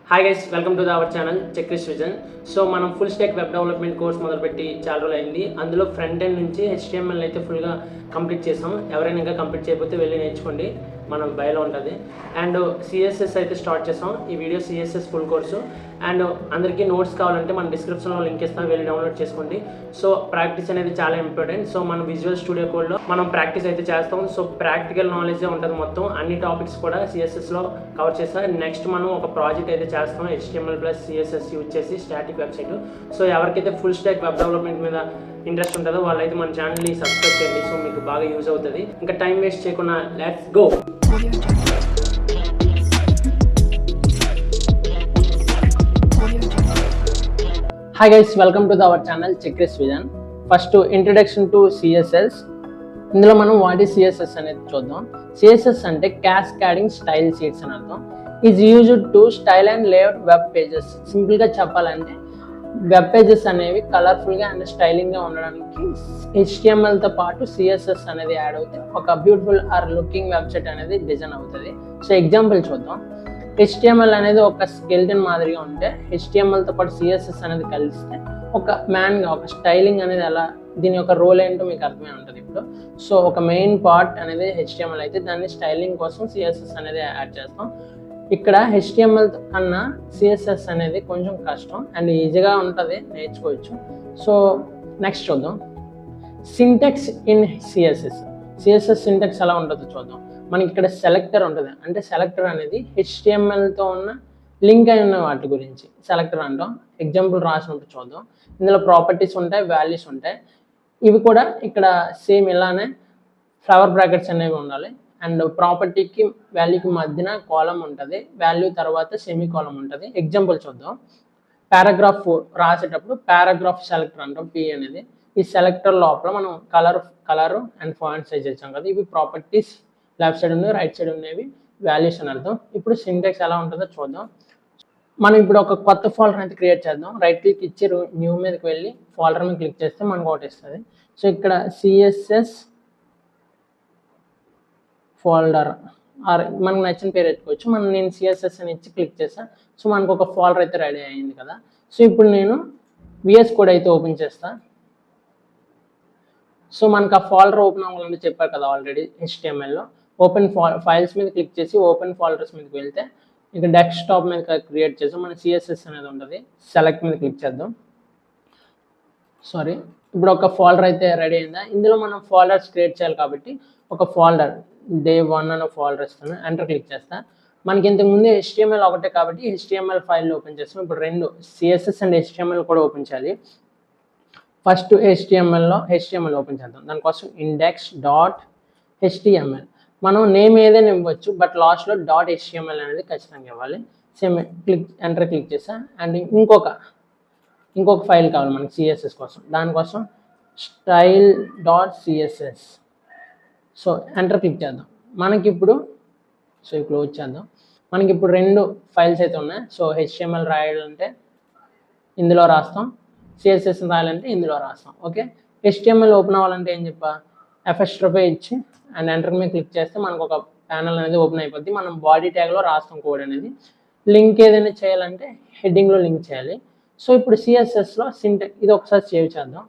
Hi guys, welcome to our channel Chakris vision. So మనం full stack web development course మొదలుపెట్టి చాలా రోజులు అయింది. అందులో ఫ్రంట్ ఎండ్ నుంచి HTML అయితే ఫుల్గా కంప్లీట్ చేసాం. ఎవరైనా ఇంకా కంప్లీట్ చేయకపోతే వెళ్ళి నేర్చుకోండి, మనం బయోలో ఉంటుంది. అండ్ CSS అయితే స్టార్ట్ చేసాం. ఈ video CSS full course. And అందరికీ నోట్స్ కావాలంటే మన డిస్క్రిప్షన్లో లింక్ ఇస్తాం, వెళ్ళి డౌన్లోడ్ చేసుకోండి. సో ప్రాక్టీస్ అనేది చాలా ఇంపార్టెంట్. సో మన విజువల్ స్టూడియో కోడ్లో మనం ప్రాక్టీస్ అయితే చేస్తాం. సో ప్రాక్టికల్ నాలెడ్జే ఉంటుంది మొత్తం. అన్ని టాపిక్స్ కూడా CSSలో కవర్ చేస్తాం. నెక్స్ట్ మనం ఒక ప్రాజెక్ట్ అయితే చేస్తాం HTML+CSS యూజ్ చేసి స్టాటిక్ వెబ్సైట్. సో ఎవరికైతే ఫుల్ స్టాక్ వెబ్ డెవలప్మెంట్ మీద ఇంట్రెస్ట్ ఉంటుందో వాళ్ళైతే మన ఛానల్ని సబ్స్క్రైబ్ చేయండి. సో మీకు బాగా యూజ్ అవుతుంది. ఇంకా టైం వేస్ట్ చేయకుండా let's go. Hi guys, welcome to our channel Chakris vision. First introduction to CSS. ఇందులో మనం వాట్ ఈస్ CSS అనేది చూద్దాం. CSS అంటే క్యాస్కేడింగ్ స్టైల్ షీట్స్ అని అర్థం. Is used to style and layout web pages. సింపుల్గా చెప్పాలంటే వెబ్ పేజెస్ అనేవి కలర్ఫుల్గా అండ్ స్టైలింగ్గా ఉండడానికి HTMLతో పాటు CSS అనేది యాడ్ అవుతే ఒక బ్యూటిఫుల్ ఆర్ లుకింగ్ వెబ్సైట్ అనేది డిజైన్ అవుతుంది. సో ఎగ్జాంపుల్ చూద్దాం. HTML అనేది ఒక స్కెల్టన్ మాదిరిగా ఉంటే HTMLతో పాటు CSS అనేది కలిస్తే ఒక మ్యాన్గా ఒక స్టైలింగ్ అనేది ఎలా, దీని యొక్క రోల్ ఏంటో మీకు అర్థమే ఉంటుంది ఇప్పుడు. సో ఒక మెయిన్ పార్ట్ అనేది HTML అయితే దాన్ని స్టైలింగ్ కోసం CSS అనేది యాడ్ చేస్తాం. ఇక్కడ HTML కన్నా CSS అనేది కొంచెం కష్టం అండ్ ఈజీగా ఉంటుంది, నేర్చుకోవచ్చు. సో నెక్స్ట్ చూద్దాం. సింటాక్స్ ఇన్ CSS సింటాక్స్ ఎలా ఉంటుందో చూద్దాం. మనకి ఇక్కడ సెలెక్టర్ ఉంటుంది. అంటే సెలెక్టర్ అనేది HTMLతో ఉన్న లింక్ అయిన వాటి గురించి సెలెక్టర్ అంటాం. ఎగ్జాంపుల్ రాసినప్పుడు చూద్దాం. ఇందులో ప్రాపర్టీస్ ఉంటాయి, వాల్యూస్ ఉంటాయి. ఇవి కూడా ఇక్కడ సేమ్ ఇలానే ఫ్లవర్ బ్రాకెట్స్ అనేవి ఉండాలి. అండ్ ప్రాపర్టీకి వాల్యూకి మధ్యన కాలం ఉంటుంది, వాల్యూ తర్వాత సెమీ కాలం ఉంటుంది. ఎగ్జాంపుల్ చూద్దాం. పారాగ్రాఫ్ రాసేటప్పుడు పారాగ్రాఫ్ సెలెక్టర్ అంటాం, P అనేది. ఈ సెలెక్టర్ లోపల మనం కలర్ అండ్ ఫాంట్ సైజ్ ఇచ్చాం కదా, ఇవి ప్రాపర్టీస్. లెఫ్ట్ సైడ్ ఉన్నవి, రైట్ సైడ్ ఉన్నవి వాల్యూస్ అని అర్థం. ఇప్పుడు సింటాక్స్ ఎలా ఉంటుందో చూద్దాం. మనం ఇప్పుడు ఒక కొత్త ఫోల్డర్ అయితే క్రియేట్ చేద్దాం. రైట్ క్లిక్ ఇచ్చి న్యూ మీదకి వెళ్ళి ఫోల్డర్ మీద క్లిక్ చేస్తే మనకు ఒకటి ఇస్తుంది. సో ఇక్కడ CSS ఫోల్డర్ ఆర్ మనకు నచ్చిన పేరు ఎత్తుకోవచ్చు. నేను CSS అని ఇచ్చి క్లిక్ చేస్తాను. సో మనకు ఒక ఫోల్డర్ అయితే రెడీ అయింది కదా. సో ఇప్పుడు నేను VS కోడ్ అయితే ఓపెన్ చేస్తాను. సో మనకు ఆ ఫోల్డర్ ఓపెన్ అవ్వాలని చెప్పారు కదా ఆల్రెడీ HTMLలో. ఓపెన్ ఫైల్స్ మీద క్లిక్ చేసి ఓపెన్ ఫోల్డర్స్ మీదకి వెళ్తే ఇక డెస్క్టాప్ మీద క్రియేట్ చేసాం. మన CSS అనేది ఉంటుంది. సెలెక్ట్ మీద క్లిక్ చేద్దాం. ఇప్పుడు ఒక ఫోల్డర్ అయితే రెడీ అయిందా. ఇందులో మనం ఫోల్డర్స్ క్రియేట్ చేయాలి కాబట్టి ఒక ఫోల్డర్ day 1 అనే ఫోల్డర్ ఇస్తాను. ఎంటర్ క్లిక్ చేస్తా. మనకి ఇంతకుముందు HTML ఒకటే కాబట్టి HTML ఫైల్ ఓపెన్ చేస్తాం. ఇప్పుడు రెండు CSS అండ్ HTML కూడా ఓపెన్ చేయాలి. ఫస్ట్ HTML ఓపెన్ చేద్దాం. దానికోసం index.html. మనం నేమ్ ఏదైనా ఇవ్వచ్చు, బట్ లాస్ట్లో .html అనేది ఖచ్చితంగా ఇవ్వాలి. సేమ్ ఎంటర్ క్లిక్ చేసా. అండ్ ఇంకొక ఫైల్ కావాలి మనకి CSS కోసం. దానికోసం style.css. సో ఎంటర్ క్లిక్ చేద్దాం. మనకిప్పుడు క్లోజ్ చేద్దాం. మనకి ఇప్పుడు రెండు ఫైల్స్ అయితే ఉన్నాయి. సో HTML రాయాలంటే ఇందులో రాస్తాం, CSS రాయాలంటే ఇందులో రాస్తాం. ఓకే, HTML ఓపెన్ అవ్వాలంటే ఏం చెప్పా, F' ఇచ్చి అండ్ ఎంటర్ మీద క్లిక్ చేస్తే మనకు ఒక ప్యానల్ అనేది ఓపెన్ అయిపోద్ది. మనం బాడీ ట్యాగ్లో రాస్తాం కోడ్ అనేది. లింక్ ఏదైనా చేయాలంటే హెడ్డింగ్లో లింక్ చేయాలి. సో ఇప్పుడు CSSలో సింటాక్స్, ఇది ఒకసారి సేవ్ చేద్దాం.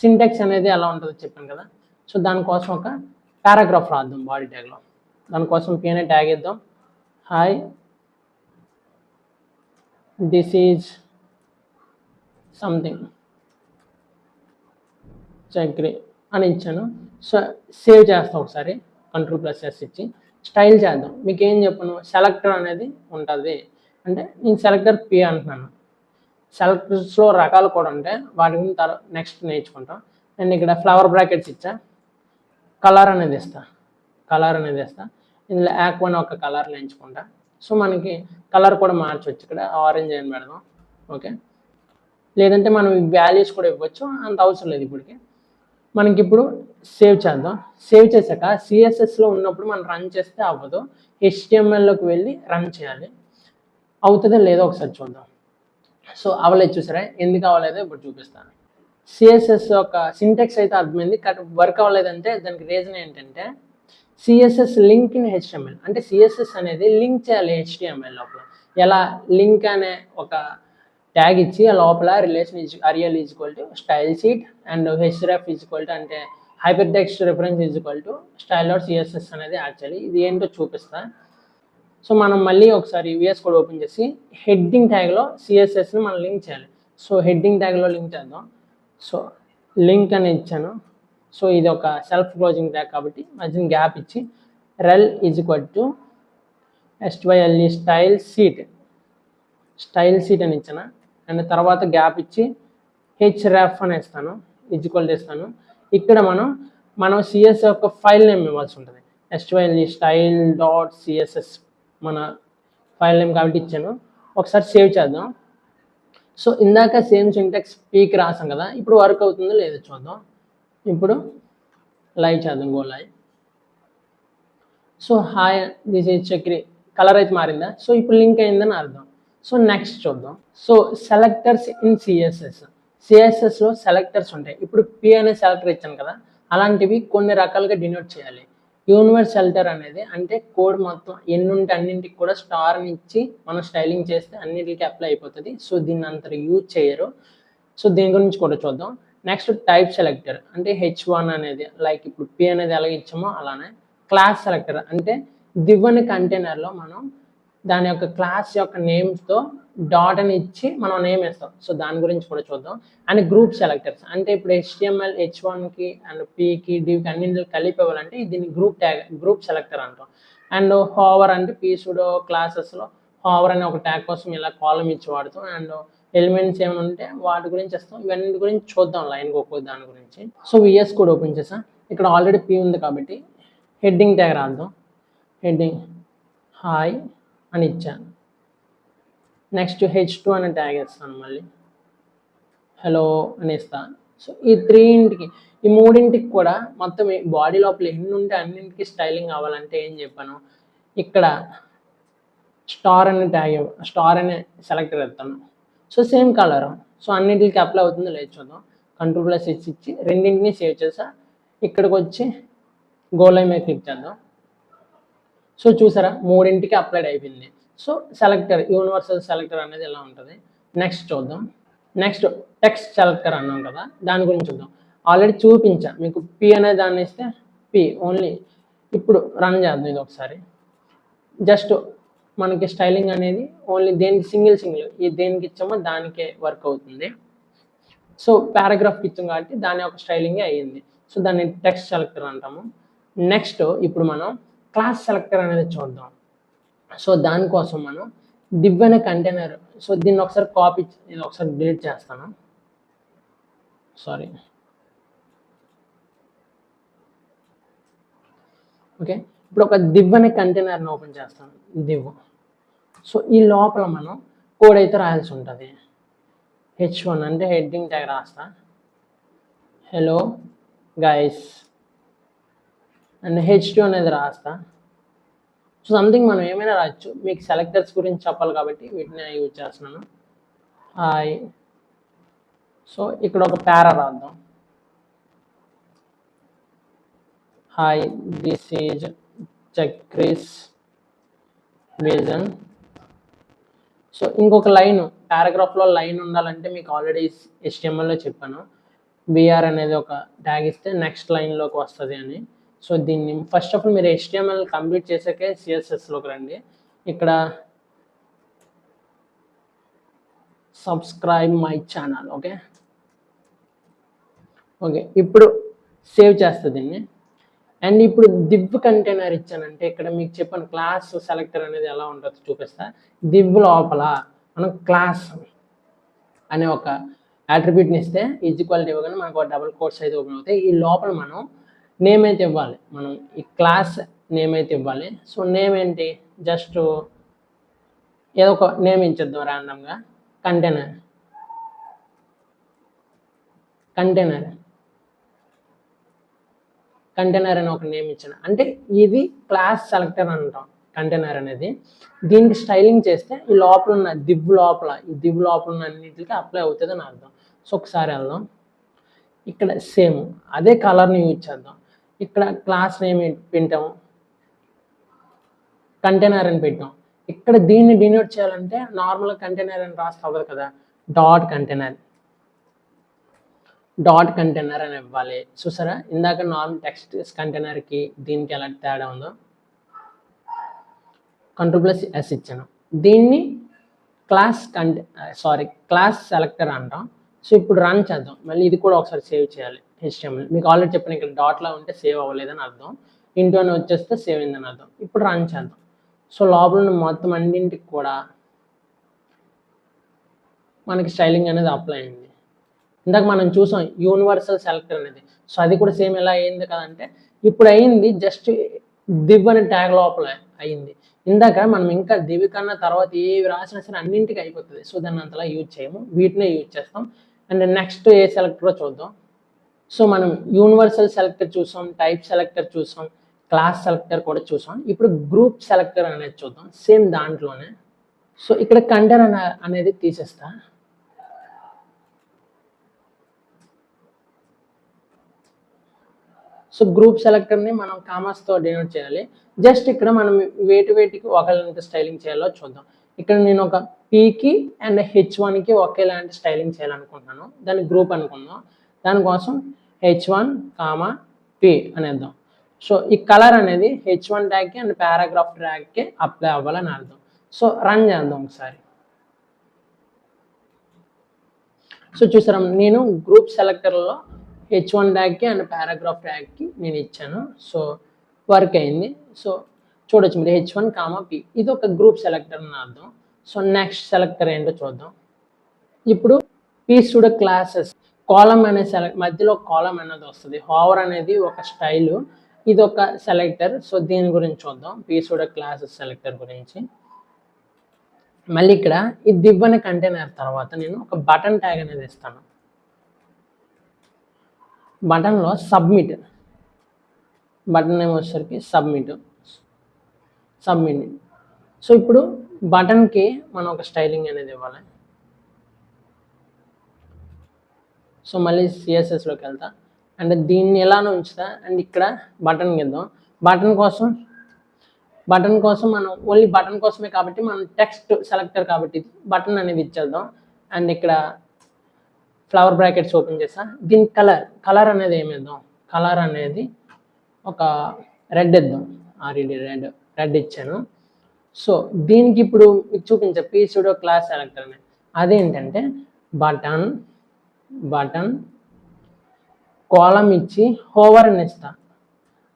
సింటాక్స్ అనేది ఎలా ఉంటుందో చెప్పాను కదా. సో దానికోసం ఒక పారాగ్రాఫ్ రాద్దాం బాడీ ట్యాగ్లో. దానికోసం P అనే ట్యాగ్ ఇద్దాం. Hi, this is something Chakri అని ఇచ్చాను. సో సేవ్ చేస్తాం. ఒకసారి Ctrl+S ఇచ్చి స్టైల్ చేద్దాం. మీకు ఏం చెప్పను, సెలెక్టర్ అనేది ఉంటుంది. అంటే నేను సెలెక్టర్ P అంటున్నాను. సెలెక్టర్స్లో రకాలు కూడా ఉంటాయి, వాటి గురించి నెక్స్ట్ నేర్చుకుంటాం. అండ్ ఇక్కడ ఫ్లవర్ బ్రాకెట్స్ ఇచ్చా, కలర్ అనేది ఇస్తా. ఇందులో యాక్వన్ ఒక కలర్లో ఎంచుకుంటా. సో మనకి కలర్ కూడా మార్చవచ్చు. ఇక్కడ ఆరెంజ్ అని పెడదాం. ఓకే, లేదంటే మనం వాల్యూస్ కూడా ఇవ్వచ్చు, అంత అవసరం లేదు ఇప్పటికి. మనకి ఇప్పుడు సేవ్ చేద్దాం. సేవ్ చేశాక CSSలో ఉన్నప్పుడు మనం రన్ చేస్తే అవ్వదు, HTMLలోకి వెళ్ళి రన్ చేయాలి. అవుతుందో లేదో ఒకసారి చూద్దాం. సో అవ్వలేదు, చూసారా? ఎందుకు అవ్వలేదో ఇప్పుడు చూపిస్తాను. CSS యొక్క సింటాక్స్ అయితే అర్థమైంది, వర్క్ అవ్వలేదంటే దానికి రీజన్ ఏంటంటే CSS లింక్ ఇన్ HTML. అంటే CSS అనేది లింక్ చేయాలి HTML లోపల. ఎలా లింక్ అనే ఒక ట్యాగ్ ఇచ్చి ఆ లోపల relation aerial is equal to style sheet and href is equal to అంటే hyper text reference is equal to style dot CSS అనేది యాడ్ చేయాలి. ఇది ఏంటో చూపిస్తా. సో మనం మళ్ళీ ఒకసారి విఎస్ కోడ్ ఓపెన్ చేసి హెడ్డింగ్ ట్యాగ్లో సిఎస్ఎస్ని మనం లింక్ చేయాలి. సో హెడ్డింగ్ ట్యాగ్లో లింక్ చేద్దాం. సో లింక్ అని ఇచ్చాను. సో ఇది ఒక సెల్ఫ్ క్లోజింగ్ ట్యాగ్ కాబట్టి మధ్యన గ్యాప్ ఇచ్చి rel is equal to SYLE style sheet అని ఇచ్చాను. అండ్ తర్వాత గ్యాప్ ఇచ్చి హెచ్రెఫ్ అని ఇస్తాను, ఈజ్ ఈక్వల్ టు ఇస్తాను. ఇక్కడ మనం సిఎస్ యొక్క ఫైల్ నేమ్ ఇవ్వాల్సి ఉంటుంది. SYLE స్టైల్ డాట్ సిఎస్ఎస్ మన ఫైల్ నేమ్ కాబట్టి ఇచ్చాను. ఒకసారి సేవ్ చేద్దాం. సో ఇందాక సేమ్ సింటాక్స్ పీకి రాసాం కదా, ఇప్పుడు వర్క్ అవుతుందో లేదో చూద్దాం. ఇప్పుడు లైవ్ చేద్దాం, go live. So hi this is Chakri, colour అయితే మారిందా? సో ఇప్పుడు లింక్ అయిందని అర్థం. సో నెక్స్ట్ చూద్దాం. సో సెలెక్టర్స్ ఇన్ సిఎస్ఎస్లో సెలెక్టర్స్ ఉంటాయి. ఇప్పుడు పి అనే సెలెక్టర్ ఇచ్చాను కదా, అలాంటివి కొన్ని రకాలుగా డినోట్ చేయాలి. యూనివర్స్ సెలెక్టర్ అనేది అంటే కోడ్ మొత్తం ఎన్ని ఉంటే అన్నింటికి కూడా స్టార్ని ఇచ్చి మనం స్టైలింగ్ చేస్తే అన్నింటికి అప్లై అయిపోతుంది. సో దీన్ని అంత యూజ్ చేయరు. సో దీని గురించి కూడా చూద్దాం. నెక్స్ట్ టైప్ సెలెక్టర్ అంటే H1 అనేది లైక్ ఇప్పుడు పి అనేది ఎలా ఇచ్చామో అలానే. క్లాస్ సెలెక్టర్ అంటే div అనే కంటైనర్లో మనం దాని యొక్క క్లాస్ యొక్క నేమ్స్తో డాట్ అని ఇచ్చి మనం నేమ్ వేస్తాం. సో దాని గురించి కూడా చూద్దాం. అండ్ గ్రూప్ సెలెక్టర్స్ అంటే ఇప్పుడు HTML H1కి అండ్ Pకి డివ్కి అన్నింటికి కలిపి ఇవ్వాలంటే దీన్ని గ్రూప్ సెలెక్టర్ అంటాం. అండ్ హోవర్ అంటే పీ సూడో క్లాసెస్లో హోవర్ అనే ఒక ట్యాగ్ కోసం ఇలా కాలం ఇచ్చి వాడుతాం. అండ్ ఎలిమెంట్స్ ఏమైనా ఉంటే వాటి గురించి ఇస్తాం. ఇవన్నీ గురించి చూద్దాం లైన్ ఒక్కో దాని గురించి. సో విఎస్ కోడ్ ఓపెన్ చేసాం. ఇక్కడ ఆల్రెడీ పీ ఉంది కాబట్టి హెడ్డింగ్ ట్యాగ్ రాద్దాం. హెడ్డింగ్ హాయ్ అని ఇచ్చాను. నెక్స్ట్ H2 అనే ట్యాగ్ ఇస్తాను. మళ్ళీ హలో అని ఇస్తాను. సో ఈ మూడింటికి కూడా మొత్తం బాడీ లోపల ఎన్ని ఉంటే అన్నింటికి స్టైలింగ్ అవ్వాలంటే ఏం చెప్పాను, ఇక్కడ స్టార్ అనే సెలెక్టర్ ఇస్తాను. So same colour. సో అన్నింటికి అప్లై అవుతుందో లేదు చూద్దాం. Ctrl+H ఇచ్చి రెండింటిని సేవ్ చేసా. ఇక్కడికి వచ్చి గో లైవ్ మీద క్లిక్ చేద్దాం. సో చూసారా, మూడింటికి అప్లైడ్ అయిపోయింది. సో సెలెక్టర్ యూనివర్సల్ సెలెక్టర్ అనేది ఎలా ఉంటుంది. నెక్స్ట్ చూద్దాం. నెక్స్ట్ టెక్స్ట్ సెలెక్టర్ అన్నాం కదా, దాని గురించి చూద్దాం. ఆల్రెడీ చూపించా మీకు. పి అనే దాన్ని ఇస్తే పి ఓన్లీ. ఇప్పుడు రన్ చేద్దాం ఇది ఒకసారి. జస్ట్ మనకి స్టైలింగ్ అనేది ఓన్లీ దేనికి సింగిల్ ఈ దేనికి ఇచ్చామో దానికే వర్క్ అవుతుంది. సో పారాగ్రాఫ్కి ఇచ్చాం కాబట్టి దాని యొక్క స్టైలింగే అయ్యింది. సో దాన్ని టెక్స్ట్ సెలెక్టర్ అంటాము. నెక్స్ట్ ఇప్పుడు మనం క్లాస్ సెలెక్టర్ అనేది చూద్దాం. సో దానికోసం మనం div అనే కంటైనర్. సో దీన్ని ఒకసారి ఇది ఒకసారి డిలీట్ చేస్తాను. సారీ. ఓకే, ఇప్పుడు ఒక div అనే కంటైనర్ని ఓపెన్ చేస్తాను. div. సో ఈ లోపల మనం కోడ్ అయితే రాయాల్సి ఉంటుంది. H1 అంటే హెడ్డింగ్ ట్యాగ్ రాస్తా. హలో గైస్ అండ్ H2 అనేది రాస్తా. సో సంథింగ్ మనం ఏమైనా రాయొచ్చు. మీకు సెలెక్టర్స్ గురించి చెప్పాలి కాబట్టి వీటిని యూజ్ చేస్తున్నాను. హాయ్. సో ఇక్కడ ఒక పారా రాద్దాం. Hi this is Chakris vision. So ఇంకొక లైన్, పారాగ్రాఫ్లో లైన్ ఉండాలంటే మీకు ఆల్రెడీ HTMLలో చెప్పాను. BR అనేది ఒక ట్యాగ్ ఇస్తే నెక్స్ట్ లైన్లోకి వస్తుంది అని. సో దీన్ని ఫస్ట్ ఆఫ్ ఆల్ మీరు HTML కంప్లీట్ చేసాకే CSSలోకి రండి. ఇక్కడ సబ్స్క్రైబ్ మై ఛానల్. ఓకే, ఇప్పుడు సేవ్ చేస్తుంది దీన్ని. అండ్ ఇప్పుడు div కంటైనర్ ఇచ్చానంటే ఇక్కడ మీకు చెప్పాను క్లాస్ సెలెక్టర్ అనేది ఎలా ఉంటుందో చూపిస్తా. div లోపల మనం క్లాస్ అనే ఒక అట్రిబ్యూట్ని ఇస్తే ఈక్వాలిటీ ఇవ్వగానే మనకు డబుల్ కోట్స్ అయితే ఓపెన్ అవుతాయి. ఈ లోపల మనం నేమ్ అయితే ఇవ్వాలి. మనం ఈ క్లాస్ నేమ్ అయితే ఇవ్వాలి. సో నేమ్ ఏంటి, జస్ట్ ఏదో ఒక నేమ్ ఇచ్చేద్దాం ర్యాండమ్గా. కంటైనర్ అని ఒక నేమ్ ఇచ్చాను. అంటే ఇది క్లాస్ సెలెక్టర్ అంటాం కంటైనర్ అనేది. దీనికి స్టైలింగ్ చేస్తే ఈ లోపల ఉన్న div లోపల ఉన్న అన్నింటికి అప్లై అవుతుంది అని అర్థం. సో ఒకసారి వెళ్దాం. ఇక్కడ సేమ్ అదే కలర్ని యూజ్ చేద్దాం. ఇక్కడ క్లాస్ నేమ్ పెట్టాము, కంటైనర్ అని పెట్టాం. ఇక్కడ దీన్ని డినోట్ చేయాలంటే నార్మల్ కంటైనర్ అని రాస్తే అవ్వదు కదా, డాట్ కంటైనర్ అని ఇవ్వాలి. చూసారా ఇందాక నార్మల్ టెక్స్ట్ కంటైనర్కి దీనికి ఎలా తేడా ఉందో. Ctrl+S ఇచ్చాను. దీన్ని క్లాస్ సెలెక్టర్ అంటాం. సో ఇప్పుడు రన్ చేద్దాం. మళ్ళీ ఇది కూడా ఒకసారి సేవ్ చేయాలి. HTML మీకు ఆల్రెడీ చెప్పిన ఇక్కడ డాట్లో ఉంటే సేవ్ అవ్వలేదని అర్థం, ఇంటూ అని వచ్చేస్తే సేవ్ అయిందని అర్థం. ఇప్పుడు రన్ చేద్దాం. సో లోపల మొత్తం అన్నింటికి కూడా మనకి స్టైలింగ్ అనేది అప్లై అయింది. ఇందాక మనం చూసాం యూనివర్సల్ సెలెక్టర్ అనేది. సో అది కూడా సేమ్ ఎలా అయింది కదంటే ఇప్పుడు అయింది, జస్ట్ దివ్ అనే ట్యాగ్ లోపల అయింది. ఇందాక మనం ఇంకా దివి కన్నా తర్వాత ఏవి రాసినా సరే అన్నింటికి అయిపోతుంది. సో దాన్ని అంతలా యూజ్ చేయము, వీటినే యూజ్ చేస్తాం. అండ్ నెక్స్ట్ ఏ సెలెక్టరో చూద్దాం. సో మనం యూనివర్సల్ సెలెక్టర్ చూసాం, టైప్ సెలెక్టర్ చూసాం, క్లాస్ సెలెక్టర్ కూడా చూసాం. ఇప్పుడు గ్రూప్ సెలెక్టర్ అనేది చూద్దాం సేమ్ దాంట్లోనే. సో ఇక్కడ కంటైనర్ అనేది తీసేస్తా. సో గ్రూప్ సెలెక్టర్ని మనం కామాస్తో డినోట్ చేయాలి. జస్ట్ ఇక్కడ మనం వేటికి ఒకలాంటి స్టైలింగ్ చేయాలో చూద్దాం. ఇక్కడ నేను ఒక పీకి అండ్ H1కి ఒకేలాంటి స్టైలింగ్ చేయాలనుకుంటున్నాను. దాన్ని గ్రూప్ అనుకుందాం. దానికోసం H1, P అనేద్దాం. సో ఈ కలర్ అనేది H1 ట్యాగ్కి అండ్ పారాగ్రాఫ్ ట్యాగ్కి అప్లై అవ్వాలని అర్థం. సో రన్ చేద్దాం ఒకసారి. సో చూసారా నేను గ్రూప్ సెలెక్టర్లో H1 ట్యాగ్కి అండ్ పారాగ్రాఫ్ ట్యాగ్కి నేను ఇచ్చాను. సో వర్క్ అయింది. సో చూడొచ్చు మీరు H1, P ఇది ఒక గ్రూప్ సెలెక్టర్ అని అర్థం. సో నెక్స్ట్ సెలెక్టర్ ఏంటో చూద్దాం. ఇప్పుడు pseudo క్లాసెస్ కాలం అనే మధ్యలో కాలం అనేది వస్తుంది. హోవర్ అనేది ఒక స్టైలు, ఇది ఒక సెలెక్టర్. సో దీని గురించి చూద్దాం, pseudo క్లాసెస్ సెలెక్టర్ గురించి. మళ్ళీ ఇక్కడ ఈ దివ్ అనే కంటైనర్ తర్వాత నేను ఒక బటన్ ట్యాగ్ అనేది ఇస్తాను. బటన్లో సబ్మిట్, బటన్ నేమ్ వచ్చేసరికి సబ్మిట్. సో ఇప్పుడు బటన్కి మనం ఒక స్టైలింగ్ అనేది ఇవ్వాలి. సో మళ్ళీ CSSలోకి వెళ్తా అండ్ దీన్ని ఎలానో ఉంచుతా అండ్ ఇక్కడ బటన్కి వెళ్దాం. బటన్ కోసం మనం ఓన్లీ బటన్ కోసమే కాబట్టి మనం టెక్స్ట్ సెలెక్టర్ కాబట్టి బటన్ అనేది ఇచ్చేద్దాం. అండ్ ఇక్కడ ఫ్లవర్ బ్రాకెట్స్ ఓపెన్ చేసా. దీని కలర్ అనేది ఏమిద్దాం, కలర్ అనేది ఒక రెడ్ ఇద్దాం. రెడ్ ఇచ్చాను. సో దీనికి ఇప్పుడు మీకు చూపించే pseudo క్లాస్ సెలెక్టర్ అనేది అదేంటంటే బటన్ కాలం ఇచ్చి హోవర్ అని ఇస్తా,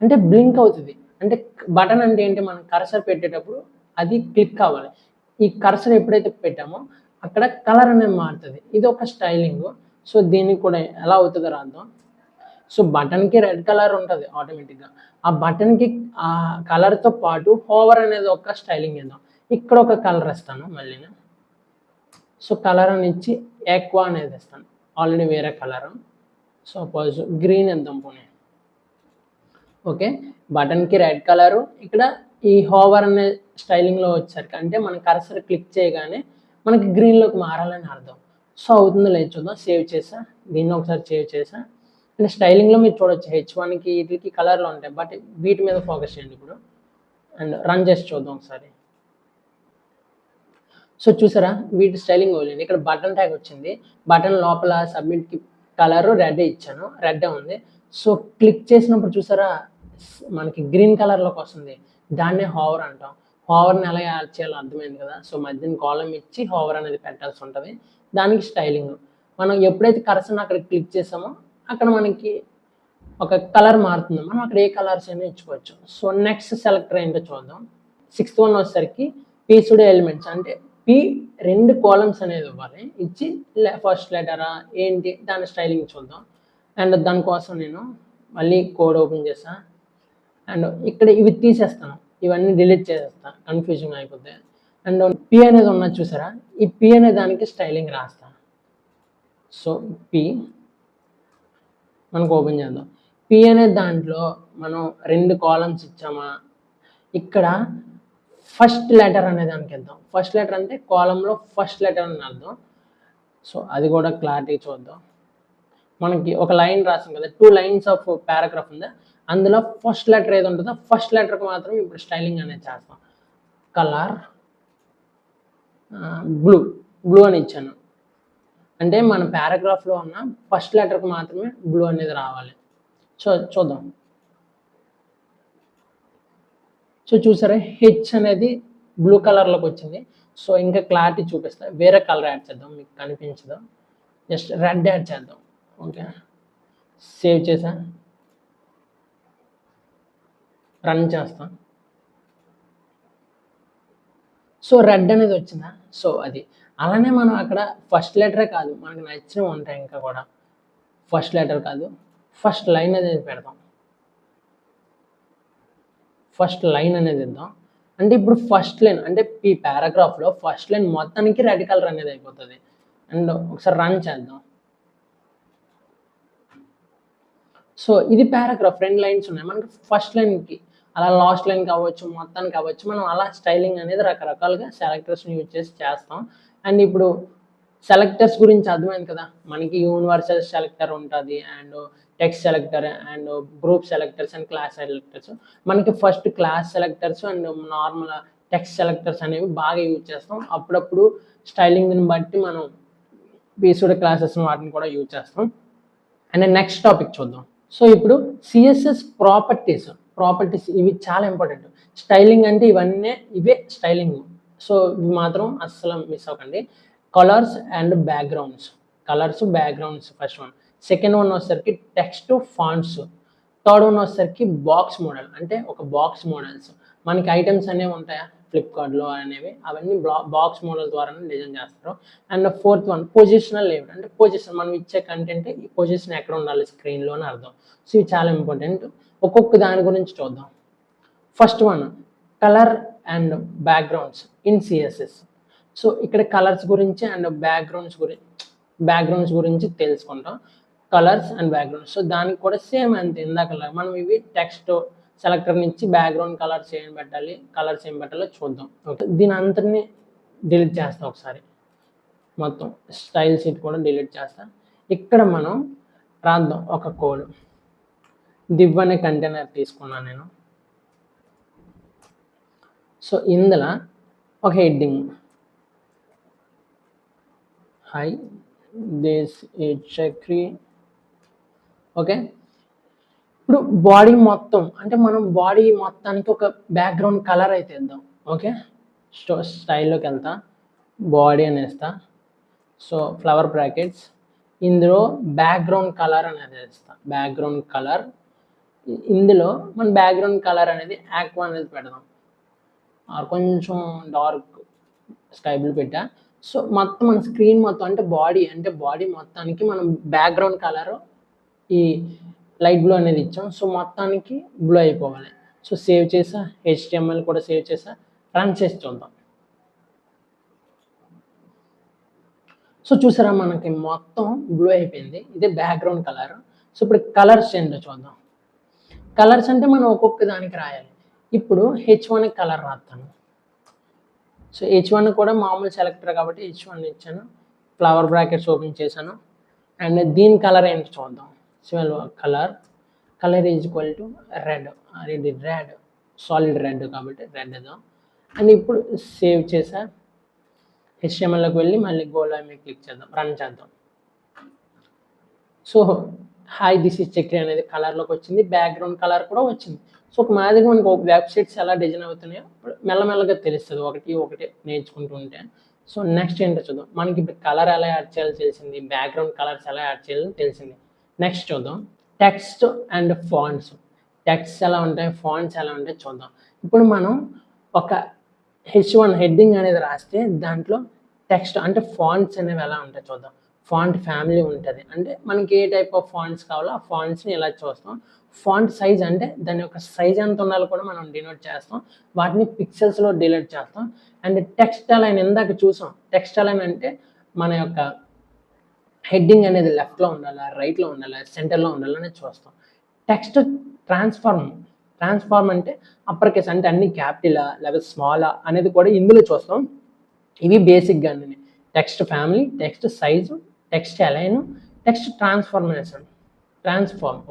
అంటే బ్లింక్ అవుతుంది. అంటే బటన్ అంటే ఏంటి, మనం కర్సర్ పెట్టేటప్పుడు అది క్లిక్ అవ్వాలి. ఈ కర్సర్ ఎప్పుడైతే పెట్టామో అక్కడ కలర్ అనేది మారుతుంది. ఇది ఒక స్టైలింగ్. సో దీనికి కూడా ఎలా అవుతుందో రాద్దాం. సో బటన్కి రెడ్ కలర్ ఉంటుంది ఆటోమేటిక్గా, ఆ బటన్కి ఆ కలర్తో పాటు హోవర్ అనేది ఒక స్టైలింగ్ ఇద్దాం. ఇక్కడ ఒక కలర్ ఇస్తాను మళ్ళీ. సో కలర్ అని ఇచ్చి ఎక్వా అనేది ఇస్తాను, ఆల్రెడీ వేరే కలరు. సపోజ్ గ్రీన్ ఇద్దాం పోనీ. ఓకే, బటన్కి రెడ్ కలరు, ఇక్కడ ఈ హోవర్ అనే స్టైలింగ్లో వచ్చేసరికి అంటే మన కర్సర్ క్లిక్ చేయగానే మనకి గ్రీన్లోకి మారాలని అర్థం. సో అవుతుందో లేదు చూద్దాం. సేవ్ చేసా, దీన్ని ఒకసారి సేవ్ చేసా. అండ్ స్టైలింగ్లో మీరు చూడొచ్చు H1కి వీటికి కలర్లు ఉంటాయి, బట్ వీటి మీద ఫోకస్ చేయండి ఇప్పుడు. అండ్ రన్ చేసి చూద్దాం ఒకసారి. సో చూసారా వీటి స్టైలింగ్ వదిలేండి. ఇక్కడ బటన్ ట్యాగ్ వచ్చింది, బటన్ లోపల సబ్మిట్కి కలరు రెడ్ ఇచ్చాను, రెడ్ ఉంది. సో క్లిక్ చేసినప్పుడు చూసారా మనకి గ్రీన్ కలర్లోకి వస్తుంది, దాన్నే హోవర్ అంటాం. హోవర్ని ఎలా యాడ్ చేయాలో అర్థమైంది కదా. సో మధ్యన కాలం ఇచ్చి హోవర్ అనేది పెట్టాల్సి ఉంటుంది, దానికి స్టైలింగ్. మనం ఎప్పుడైతే కర్సర్ని అక్కడ క్లిక్ చేసామో అక్కడ మనకి ఒక కలర్ మారుతుంది, మనం అక్కడ ఏ కలర్స్ అయినా ఇచ్చుకోవచ్చు. సో నెక్స్ట్ సెలెక్టర్ ఏంటో చూద్దాం. 6th వన్ వచ్చేసరికి pseudo ఎలిమెంట్స్, అంటే P 2 కాలమ్స్ అనేది ఇవ్వాలి, ఇచ్చి ఫస్ట్ లెటరా ఏంటి దాని స్టైలింగ్ చూద్దాం. అండ్ దానికోసం నేను మళ్ళీ కోడ్ ఓపెన్ చేస్తాను అండ్ ఇక్కడ ఇవి తీసేస్తాను, ఇవన్నీ డిలీట్ చేసేస్తాను, కన్ఫ్యూజింగ్ అయిపోతాయి. అండ్ P అనేది ఉన్నది చూసారా, ఈ P అనే దానికి స్టైలింగ్ రాస్తా. సో P మనకు ఓపెన్ చేద్దాం. P అనే దాంట్లో మనం 2 కాలమ్స్ ఇచ్చామా, ఇక్కడ ఫస్ట్ లెటర్ అనే దానికి వెళ్దాం. ఫస్ట్ లెటర్ అంటే కాలంలో ఫస్ట్ లెటర్ అని అర్థం. సో అది కూడా క్లారిటీ చూద్దాం. మనకి ఒక లైన్ రాసాం కదా, 2 లైన్స్ ఆఫ్ పారాగ్రాఫ్ ఉంది, అందులో ఫస్ట్ లెటర్ ఏది ఉంటుందో ఫస్ట్ లెటర్కి మాత్రం ఇప్పుడు స్టైలింగ్ అనేది చేస్తాం. కలర్ బ్లూ అని ఇచ్చాను. అంటే మన పారాగ్రాఫ్లో ఉన్న ఫస్ట్ లెటర్కి మాత్రమే బ్లూ అనేది రావాలి. చూద్దాం. సో చూసారా, హెచ్ అనేది బ్లూ కలర్లోకి వచ్చింది. సో ఇంకా క్లారిటీ చూపిస్తా, వేరే కలర్ యాడ్ చేద్దాం, మీకు కనిపించదు. జస్ట్ రెడ్ యాడ్ చేద్దాం. ఓకే, సేవ్ చేసా, రన్ చేస్తాం. సో రెడ్ అనేది వచ్చిందా? సో అది అలానే మనం అక్కడ ఫస్ట్ లెటరే కాదు, మనకు నచ్చినవి ఉంటాయి ఇంకా కూడా. ఫస్ట్ లెటర్ కాదు, ఫస్ట్ లైన్ అనేది పెడతాం. ఫస్ట్ లైన్ అనేది ఇద్దాం. అంటే ఇప్పుడు ఫస్ట్ లైన్ అంటే ఈ పారాగ్రాఫ్లో ఫస్ట్ లైన్ మొత్తానికి రెడ్ కలర్ అనేది అయిపోతుంది. అండ్ ఒకసారి రన్ చేద్దాం. సో ఇది పారాగ్రాఫ్, 2 లైన్స్ ఉన్నాయి మనకి. ఫస్ట్ లైన్కి అలా లాస్ట్ లైన్ కావచ్చు, మొత్తానికి కావచ్చు, మనం అలా స్టైలింగ్ అనేది రకరకాలుగా సెలెక్టర్స్ని యూజ్ చేసి చేస్తాం. అండ్ ఇప్పుడు సెలెక్టర్స్ గురించి అర్థమైంది కదా, మనకి యూనివర్సల్ సెలెక్టర్ ఉంటుంది, and text selector, and group selectors and class selectors. మనకి first class selectors and normal text selectors అనేవి బాగా యూజ్ చేస్తాం. అప్పుడప్పుడు స్టైలింగ్ని బట్టి మనం బేస్డ్ క్లాసెస్ వాటిని కూడా యూజ్ చేస్తాం. అండ్ నెక్స్ట్ టాపిక్ చూద్దాం. సో ఇప్పుడు సిఎస్ఎస్ ప్రాపర్టీస్ ఇవి చాలా ఇంపార్టెంట్. స్టైలింగ్ అంటే ఇవే స్టైలింగ్. సో ఇవి మాత్రం అస్సలు మిస్ అవ్వకండి. Colours and backgrounds. First one. Second one వచ్చేసరికి టెక్స్ట్ ఫాంట్స్. థర్డ్ వన్ వచ్చేసరికి బాక్స్ మోడల్, అంటే ఒక బాక్స్ మోడల్స్. మనకి ఐటమ్స్ అనేవి ఉంటాయా ఫ్లిప్కార్ట్లో అనేవి, అవన్నీ బాక్స్ మోడల్ ద్వారానే డిజైన్ చేస్తారు. And fourth one positional layout, అంటే పొజిషన్ మనం ఇచ్చే కంటెంట్ ఈ పొజిషన్ ఎక్కడ ఉండాలి స్క్రీన్లో అని అర్థం. సో ఇవి చాలా ఇంపార్టెంట్. ఒక్కొక్క దాని గురించి చూద్దాం. First one, colour and backgrounds in CSS. So ఇక్కడ కలర్స్ గురించి అండ్ బ్యాక్గ్రౌండ్స్ గురించి తెలుసుకుంటాం. Colours and backgrounds. సో దానికి కూడా సేమ్ అంతే, ఇందాక మనం ఇవి టెక్స్ట్ సెలెక్టర్ నుంచి బ్యాక్గ్రౌండ్ కలర్స్ ఏం పెట్టాలో చూద్దాం. ఓకే, దీని అంతటిని డిలీట్ చేస్తాం ఒకసారి. మొత్తం స్టైల్ షీట్ కూడా డిలీట్ చేస్తాం. ఇక్కడ మనం రాద్దాం ఒక కోడ్. div అనే కంటైనర్ తీసుకున్నాను నేను. సో ఇందులో ఒక heading, hi this is Chakri. Okay, ఇప్పుడు బాడీ మొత్తం అంటే మనం బాడీ మొత్తానికి ఒక బ్యాక్గ్రౌండ్ కలర్ అయితే ఇద్దాం. ఓకే, స్టైల్లోకి వెళ్తా, బాడీ అనేస్తా. సో ఫ్లవర్ బ్రాకెట్స్, ఇందులో బ్యాక్గ్రౌండ్ కలర్ అనేది వేస్తా. బ్యాక్గ్రౌండ్ కలర్, ఇందులో మన బ్యాక్గ్రౌండ్ కలర్ అనేది ఆక్వా అనేది పెడదాం, కొంచెం డార్క్ స్కై బ్లూ పెట్టా. సో మొత్తం మన స్క్రీన్ మొత్తం అంటే బాడీ మొత్తానికి మనం బ్యాక్గ్రౌండ్ కలర్ ఈ లైట్ బ్లూ అనేది ఇచ్చాం. సో మొత్తానికి బ్లూ అయిపోవాలి. సో సేవ్ చేసా, HTML కూడా సేవ్ చేసా, రన్ చేసి చూద్దాం. సో చూసారా, మనకి మొత్తం బ్లూ అయిపోయింది. ఇదే బ్యాక్గ్రౌండ్ కలర్. సో ఇప్పుడు కలర్స్ ఏంటో చూద్దాం. కలర్స్ అంటే మనం ఒక్కొక్క దానికి రాయాలి. ఇప్పుడు H1 కలర్ రాస్తాను. సో H1 కూడా మామూలు సెలెక్టర్ కాబట్టి H1 ఇచ్చాను. ఫ్లవర్ బ్రాకెట్స్ ఓపెన్ చేశాను. అండ్ దీని కలర్ ఏంటి చూద్దాం. So colour is equal to red. ఇది రెడ్, సాలిడ్ రెడ్ కాబట్టి రెడ్ ఇద్దాం. అండ్ ఇప్పుడు సేవ్ చేసా, HTMLలోకి వెళ్ళి మళ్ళీ గోలో మీద క్లిక్ చేద్దాం, రన్ చేద్దాం. So hi this is Chakri అనేది కలర్లోకి వచ్చింది, బ్యాక్గ్రౌండ్ కలర్ కూడా వచ్చింది. సో ఒక మాదిరిగా మనకు వెబ్సైట్స్ ఎలా డిజైన్ అవుతున్నాయో మెల్లమెల్లగా తెలుస్తుంది, ఒకటి నేర్చుకుంటూ ఉంటే. సో నెక్స్ట్ ఏంటో చూద్దాం. మనకి ఇప్పుడు కలర్ ఎలా యాడ్ చేయాలో తెలిసింది, బ్యాక్గ్రౌండ్ కలర్స్ ఎలా యాడ్ చేయాలో తెలిసింది. నెక్స్ట్ చూద్దాం టెక్స్ట్ అండ్ ఫాంట్స్. టెక్స్ట్ ఎలా ఉంటాయి, ఫాంట్స్ ఎలా ఉంటాయి చూద్దాం. ఇప్పుడు మనం ఒక H1 హెడ్డింగ్ అనేది రాస్తే దాంట్లో టెక్స్ట్ అంటే ఫాంట్స్ అనేవి ఎలా ఉంటాయి చూద్దాం. ఫాంట్ ఫ్యామిలీ ఉంటుంది, అంటే మనకి ఏ టైప్ ఆఫ్ ఫాంట్స్ కావాలో ఆ ఫాంట్స్ని ఎలా చూస్తాం. ఫాంట్ సైజ్ అంటే దాని యొక్క సైజ్ ఎంత ఉండాలో కూడా మనం డినోట్ చేస్తాం, వాటిని పిక్సెల్స్లో డిలీట్ చేస్తాం. అండ్ టెక్స్ట్ అలైన్ ఇందాక చూసాం. టెక్స్ట్ అలైన్ అంటే మన యొక్క హెడ్డింగ్ అనేది లెఫ్ట్లో ఉండాలా, రైట్లో ఉండాలా, సెంటర్లో ఉండాలా అనేది చూస్తాం. టెక్స్ట్ ట్రాన్స్ఫార్మ్ అంటే అప్పర్ కేస్ అంటే అన్ని క్యాపిటలా లేదా స్మాలా అనేది కూడా ఇందులో చూస్తాం. ఇవి బేసిక్గా అన్నీ text family, text size, text align, text transform.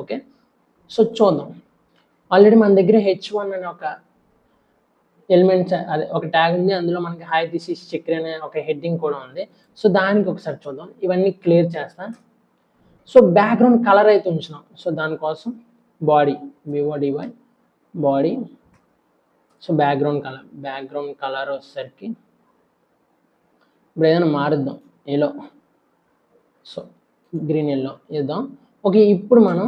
Okay, so చూద్దాం. ఆల్రెడీ మన దగ్గర H1 అనే ఒక ఎలిమెంట్స్ అదే ఒక ట్యాగ్ ఉంది, అందులో మనకి హాయ్ దిస్ ఈస్ చక్రి అనే ఒక హెడ్డింగ్ కూడా ఉంది. సో దానికి ఒకసారి చూద్దాం. ఇవన్నీ క్లియర్ చేస్తా. సో బ్యాక్గ్రౌండ్ కలర్ అయితే ఉంచినాం. సో దానికోసం body BODY body. So background colour వచ్చేసరికి ఇప్పుడు ఏదైనా మారుద్దాం, ఎల్లో. సో గ్రీన్ ఎల్లో ఇద్దాం. ఓకే, ఇప్పుడు మనం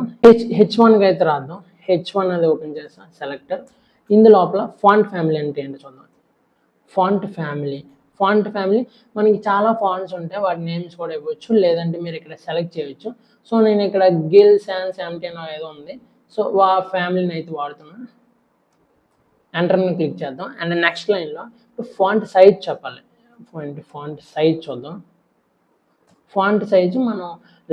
H1కి అయితే రాద్దాం. H1 అది ఓపెన్ చేస్తాం, సెలెక్టర్. ఇందు లోపల ఫాంట్ ఫ్యామిలీ అంటే ఏంటో చూద్దాం. ఫాంట్ ఫ్యామిలీ మనకి చాలా ఫాంట్స్ ఉంటాయి, వాటి నేమ్స్ కూడా ఇవ్వచ్చు, లేదంటే మీరు ఇక్కడ సెలెక్ట్ చేయవచ్చు. సో నేను ఇక్కడ గిల్ శాన్ 17 ఏదో ఉంది. సో ఆ ఫ్యామిలీని అయితే వాడుతున్నాను. ఎంటర్ని క్లిక్ చేద్దాం. అండ్ నెక్స్ట్ లైన్లో ఫాంట్ సైజ్ చెప్పాలి. ఫాంట్ సైజ్ చూద్దాం. ఫాంట్ సైజు మనం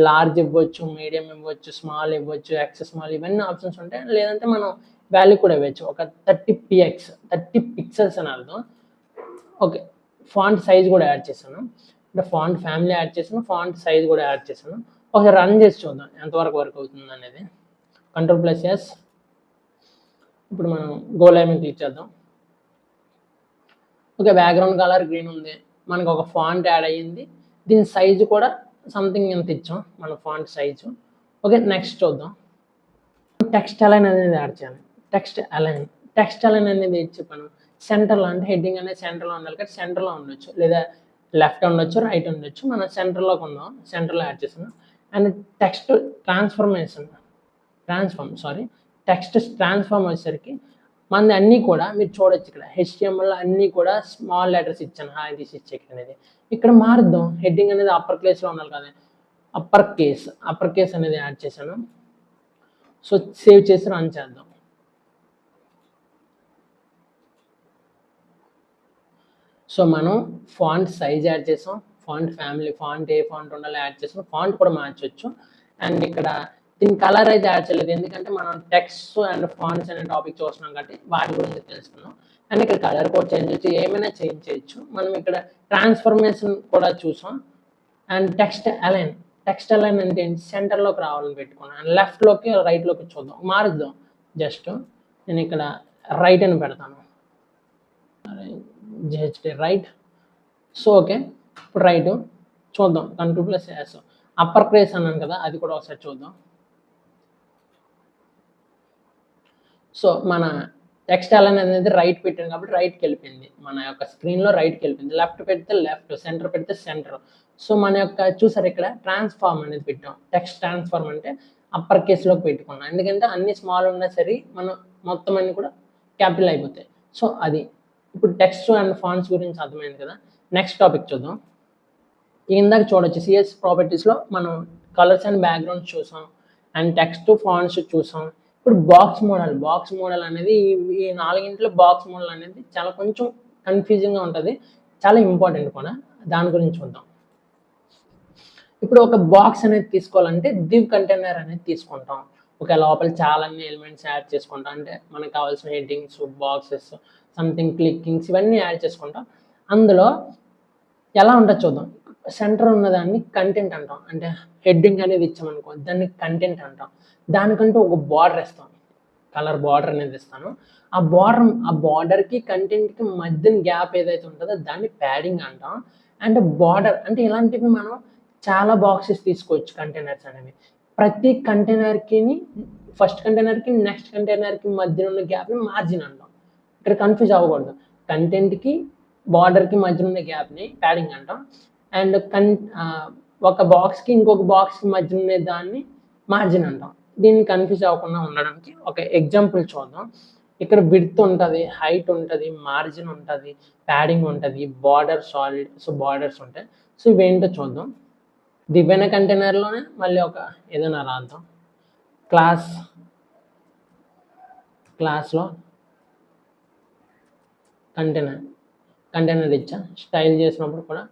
లార్జ్ ఇవ్వచ్చు, మీడియం ఇవ్వచ్చు, స్మాల్ ఇవ్వచ్చు, ఎక్స్ స్మాల్, ఇవన్నీ ఆప్షన్స్ ఉంటాయి. లేదంటే మనం వాల్యూ కూడా ఇవ్వచ్చు, ఒక 30 పిక్సెల్స్ అని అర్థం. ఓకే, ఫాంట్ సైజ్ కూడా యాడ్ చేశాను. అంటే ఫాంట్ ఫ్యామిలీ యాడ్ చేశాను, ఫాంట్ సైజ్ కూడా యాడ్ చేశాను. ఒకసారి రన్ చేసి చూద్దాం ఎంతవరకు వర్క్ అవుతుంది అనేది. Ctrl+S. ఇప్పుడు మనం గో లైవ్ మీద క్లిక్ చేద్దాం. ఓకే, బ్యాక్గ్రౌండ్ కలర్ గ్రీన్ ఉంది, మనకు ఒక ఫాంట్ యాడ్ అయ్యింది. దీని సైజు కూడా సంథింగ్ ఎంత ఇచ్చాం మన ఫాంట్ సైజు. ఓకే, నెక్స్ట్ చూద్దాం. టెక్స్ట్ అలైన్ అనేది యాడ్ చేయాలి. టెక్స్ట్ అలైన్ అనేది ఏది చెప్పాను, సెంటర్లో, అంటే హెడ్డింగ్ అనేది సెంటర్లో ఉండాలి కాబట్టి సెంటర్లో ఉండొచ్చు, లేదా లెఫ్ట్ ఉండొచ్చు, రైట్ ఉండొచ్చు. మనం సెంటర్లోకి ఉందాం, సెంటర్లో యాడ్ చేసాను. అండ్ టెక్స్ట్ ట్రాన్స్ఫార్మ్ వచ్చేసరికి మనది అన్నీ కూడా మీరు చూడొచ్చు. ఇక్కడ HTML అన్నీ కూడా స్మాల్ లెటర్స్ ఇచ్చాను, హాయ్ దిస్ ఈస్ చక్రి అనేది. ఇక్కడ మారుద్దాం, హెడ్డింగ్ అనేది అప్పర్ కేస్లో ఉండాలి కదా, అప్పర్ కేస్ అనేది యాడ్ చేశాను. సో సేవ్ చేసి రన్ చేద్దాం. సో మనం ఫాంట్ సైజ్ యాడ్ చేసాం, ఫాంట్ ఫ్యామిలీ, ఫాంట్ ఏ ఫాంట్ ఉండాలి యాడ్ చేసాం, ఫాంట్ కూడా మార్చవచ్చు. అండ్ ఇక్కడ దీని కలర్ అయితే యాడ్ చేయలేదు, ఎందుకంటే మనం టెక్స్ట్ అండ్ ఫాంట్స్ అనే టాపిక్ చూస్తున్నాం కాబట్టి వాటి గురించి తెలుసుకున్నాం. అండ్ ఇక్కడ కలర్ కూడా చేంజ్ చేయొచ్చు, ఏమైనా చేంజ్ చేయొచ్చు. మనం ఇక్కడ ట్రాన్స్ఫర్మేషన్ కూడా చూసాం. అండ్ టెక్స్ట్ అలైన్ అంటే ఏంటి, సెంటర్లోకి రావాలని పెట్టుకున్నాను. అండ్ లెఫ్ట్లోకి రైట్లోకి చూద్దాం, మారుద్దాం. జస్ట్ నేను ఇక్కడ రైట్ అని పెడతాను, రైట్. సో ఓకే, ఇప్పుడు రైట్ చూద్దాం. Ctrl+S. అప్పర్ కేస్ అన్నాను కదా, అది కూడా ఒకసారి చూద్దాం. సో మన టెక్స్ట్ అలైన్ అనేది రైట్ పెట్టాను కాబట్టి రైట్కి వెళ్ళిపోయింది, మన యొక్క స్క్రీన్లో రైట్కి వెళ్ళిపోయింది. లెఫ్ట్ పెడితే లెఫ్ట్, సెంటర్ పెడితే సెంటర్. సో మన యొక్క చూసారు ఇక్కడ ట్రాన్స్ఫార్మ్ అనేది పెట్టాం. టెక్స్ట్ ట్రాన్స్ఫార్మ్ అంటే అప్పర్ కేస్లోకి పెట్టుకున్నాం, ఎందుకంటే అన్ని స్మాల్ ఉన్నా సరే మనం మొత్తం అన్ని కూడా క్యాపిటల్ అయిపోతాయి. సో అది ఇప్పుడు టెక్స్ట్ అండ్ ఫాంట్స్ గురించి అర్థమైంది కదా. నెక్స్ట్ టాపిక్ చూద్దాం. ఇందాక చూడొచ్చు, CSS ప్రాపర్టీస్లో మనం కలర్స్ అండ్ బ్యాక్గ్రౌండ్స్ చూసాం, అండ్ టెక్స్ట్ ఫాంట్స్ చూసాం. ఇప్పుడు బాక్స్ మోడల్ అనేది ఈ 4 బాక్స్ మోడల్ అనేది చాలా కొంచెం కన్ఫ్యూజింగ్గా ఉంటుంది, చాలా ఇంపార్టెంట్ కూడా. దాని గురించి చూద్దాం. ఇప్పుడు ఒక బాక్స్ అనేది తీసుకోవాలంటే div కంటైనర్ అనేది తీసుకుంటాం. ఒక లోపల చాలా ఎలిమెంట్స్ యాడ్ చేసుకుంటాం, అంటే మనకు కావాల్సిన హెడ్డింగ్స్, బాక్సెస్, సంథింగ్ క్లిక్కింగ్స్, ఇవన్నీ యాడ్ చేసుకుంటాం. అందులో ఎలా ఉంటుందో చూద్దాం. సెంటర్ ఉన్నదాన్ని కంటెంట్ అంటాం, అంటే హెడ్డింగ్ అనేది ఇచ్చామనుకో దాన్ని కంటెంట్ అంటాం. దానికంటూ ఒక బార్డర్ ఇస్తాం, కలర్ బార్డర్ అనేది ఇస్తాను. ఆ బార్డర్కి కంటెంట్కి మధ్యన గ్యాప్ ఏదైతే ఉంటుందో దాన్ని ప్యాడింగ్ అంటాం. అండ్ బార్డర్ అంటే ఇలాంటివి మనం చాలా బాక్సెస్ తీసుకోవచ్చు కంటైనర్స్ అనేవి. ప్రతి కంటైనర్కి ఫస్ట్ కంటైనర్కి నెక్స్ట్ కంటైనర్కి మధ్యన ఉన్న గ్యాప్ని మార్జిన్ అంటాం. ఇక్కడ కన్ఫ్యూజ్ అవ్వకూడదు, కంటెంట్కి బార్డర్కి మధ్యన ఉన్న గ్యాప్ని ప్యాడింగ్ అంటాం. అండ్ ఒక బాక్స్కి ఇంకొక బాక్స్కి మధ్య ఉండే దాన్ని మార్జిన్ అంటాం. దీన్ని కన్ఫ్యూజ్ అవ్వకుండా ఉండడానికి ఒక ఎగ్జాంపుల్ చూద్దాం. ఇక్కడ విడ్త్ ఉంటుంది, హైట్ ఉంటుంది, మార్జిన్ ఉంటుంది, ప్యాడింగ్ ఉంటుంది, బార్డర్ సాలిడ్, సో బార్డర్స్ ఉంటాయి. సో ఇవేంటో చూద్దాం. దివ్యన కంటైనర్లోనే మళ్ళీ ఒక ఏదైనా రాద్దాం. క్లాస్లో కంటైనర్ ఇచ్చా. స్టైల్ చేసినప్పుడు కూడా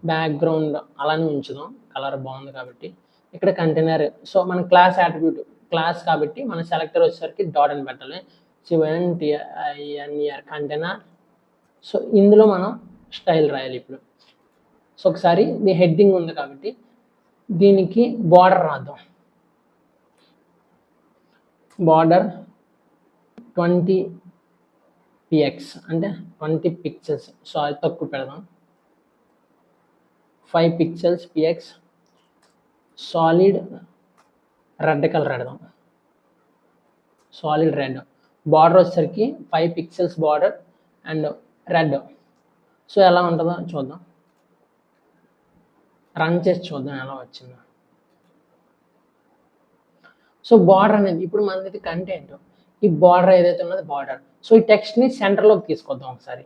బ్యాక్గ్రౌండ్ అలానే ఉంచుదాం, కలర్ బాగుంది కాబట్టి. ఇక్కడ కంటైనర్, సో మన క్లాస్ యాట్రిబ్యూట్ క్లాస్ కాబట్టి మన సెలెక్టర్ వచ్చేసరికి డాట్ అని పెట్టాలి. CONTINER container. సో ఇందులో మనం స్టైల్ రాయాలి ఇప్పుడు. సో ఒకసారి ఇది హెడ్డింగ్ ఉంది కాబట్టి దీనికి బార్డర్ రాద్దాం. బార్డర్ 20 పిఎక్స్ అంటే 20 పిక్సెల్స్. సో అది తక్కువ పెడదాం. 5 pixels PX. Solid red colour పెడదాం. Solid red. బార్డర్ వచ్చేసరికి 5 pixels border and red. So ఎలా ఉంటుందో చూద్దాం. రన్ చేసి చూద్దాం ఎలా వచ్చిందో. సో బార్డర్ అనేది ఇప్పుడు మనది కంటెంట్, ఈ బార్డర్ ఏదైతే ఉన్నది బార్డర్. సో ఈ టెక్స్ట్ని సెంటర్లోకి తీసుకొద్దాం ఒకసారి.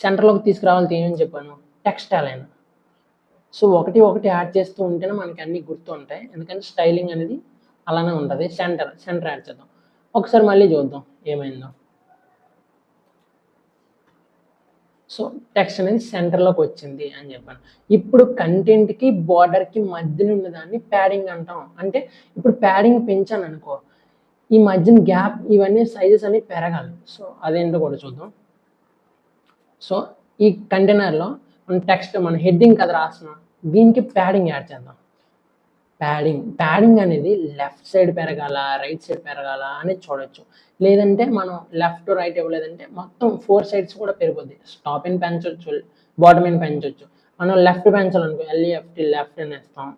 సెంటర్లోకి తీసుకురావాలంటే ఏమని చెప్పాను, టెక్స్ట్ అలైన్. సో ఒకటి యాడ్ చేస్తూ ఉంటేనే మనకి అన్నీ గుర్తు ఉంటాయి, ఎందుకంటే స్టైలింగ్ అనేది అలానే ఉంటుంది. సెంటర్ యాడ్ చేద్దాం. ఒకసారి మళ్ళీ చూద్దాం ఏమైందో. సో టెక్స్ట్ అనేది సెంటర్లోకి వచ్చింది అని చెప్పాను. ఇప్పుడు కంటెంట్కి బార్డర్కి మధ్యన ఉన్నదాన్ని ప్యాడింగ్ అంటాం. అంటే ఇప్పుడు ప్యాడింగ్ పెంచాను అనుకో, ఈ మధ్యన గ్యాప్ ఇవన్నీ సైజెస్ అన్ని పెరగాలి. సో అదేంటో కూడా చూద్దాం. సో ఈ కంటైనర్లో మన టెక్స్ట్ మన హెడ్డింగ్ కదా రాస్తున్నాం, దీనికి ప్యాడింగ్ యాడ్ చేద్దాం. ప్యాడింగ్ అనేది లెఫ్ట్ సైడ్ పెరగాల రైట్ సైడ్ పెరగాల అనేది చూడొచ్చు. లేదంటే మనం లెఫ్ట్ రైట్ ఇవ్వలేదంటే మొత్తం 4 సైడ్స్ కూడా పెరిగిపోద్ది. టాప్ అని పెంచవచ్చు, బాటమ్ అని పెంచవచ్చు. మనం లెఫ్ట్ పెంచాలనుకో ఎల్ఈఎఫ్టీ లెఫ్ట్ అని వేస్తాం,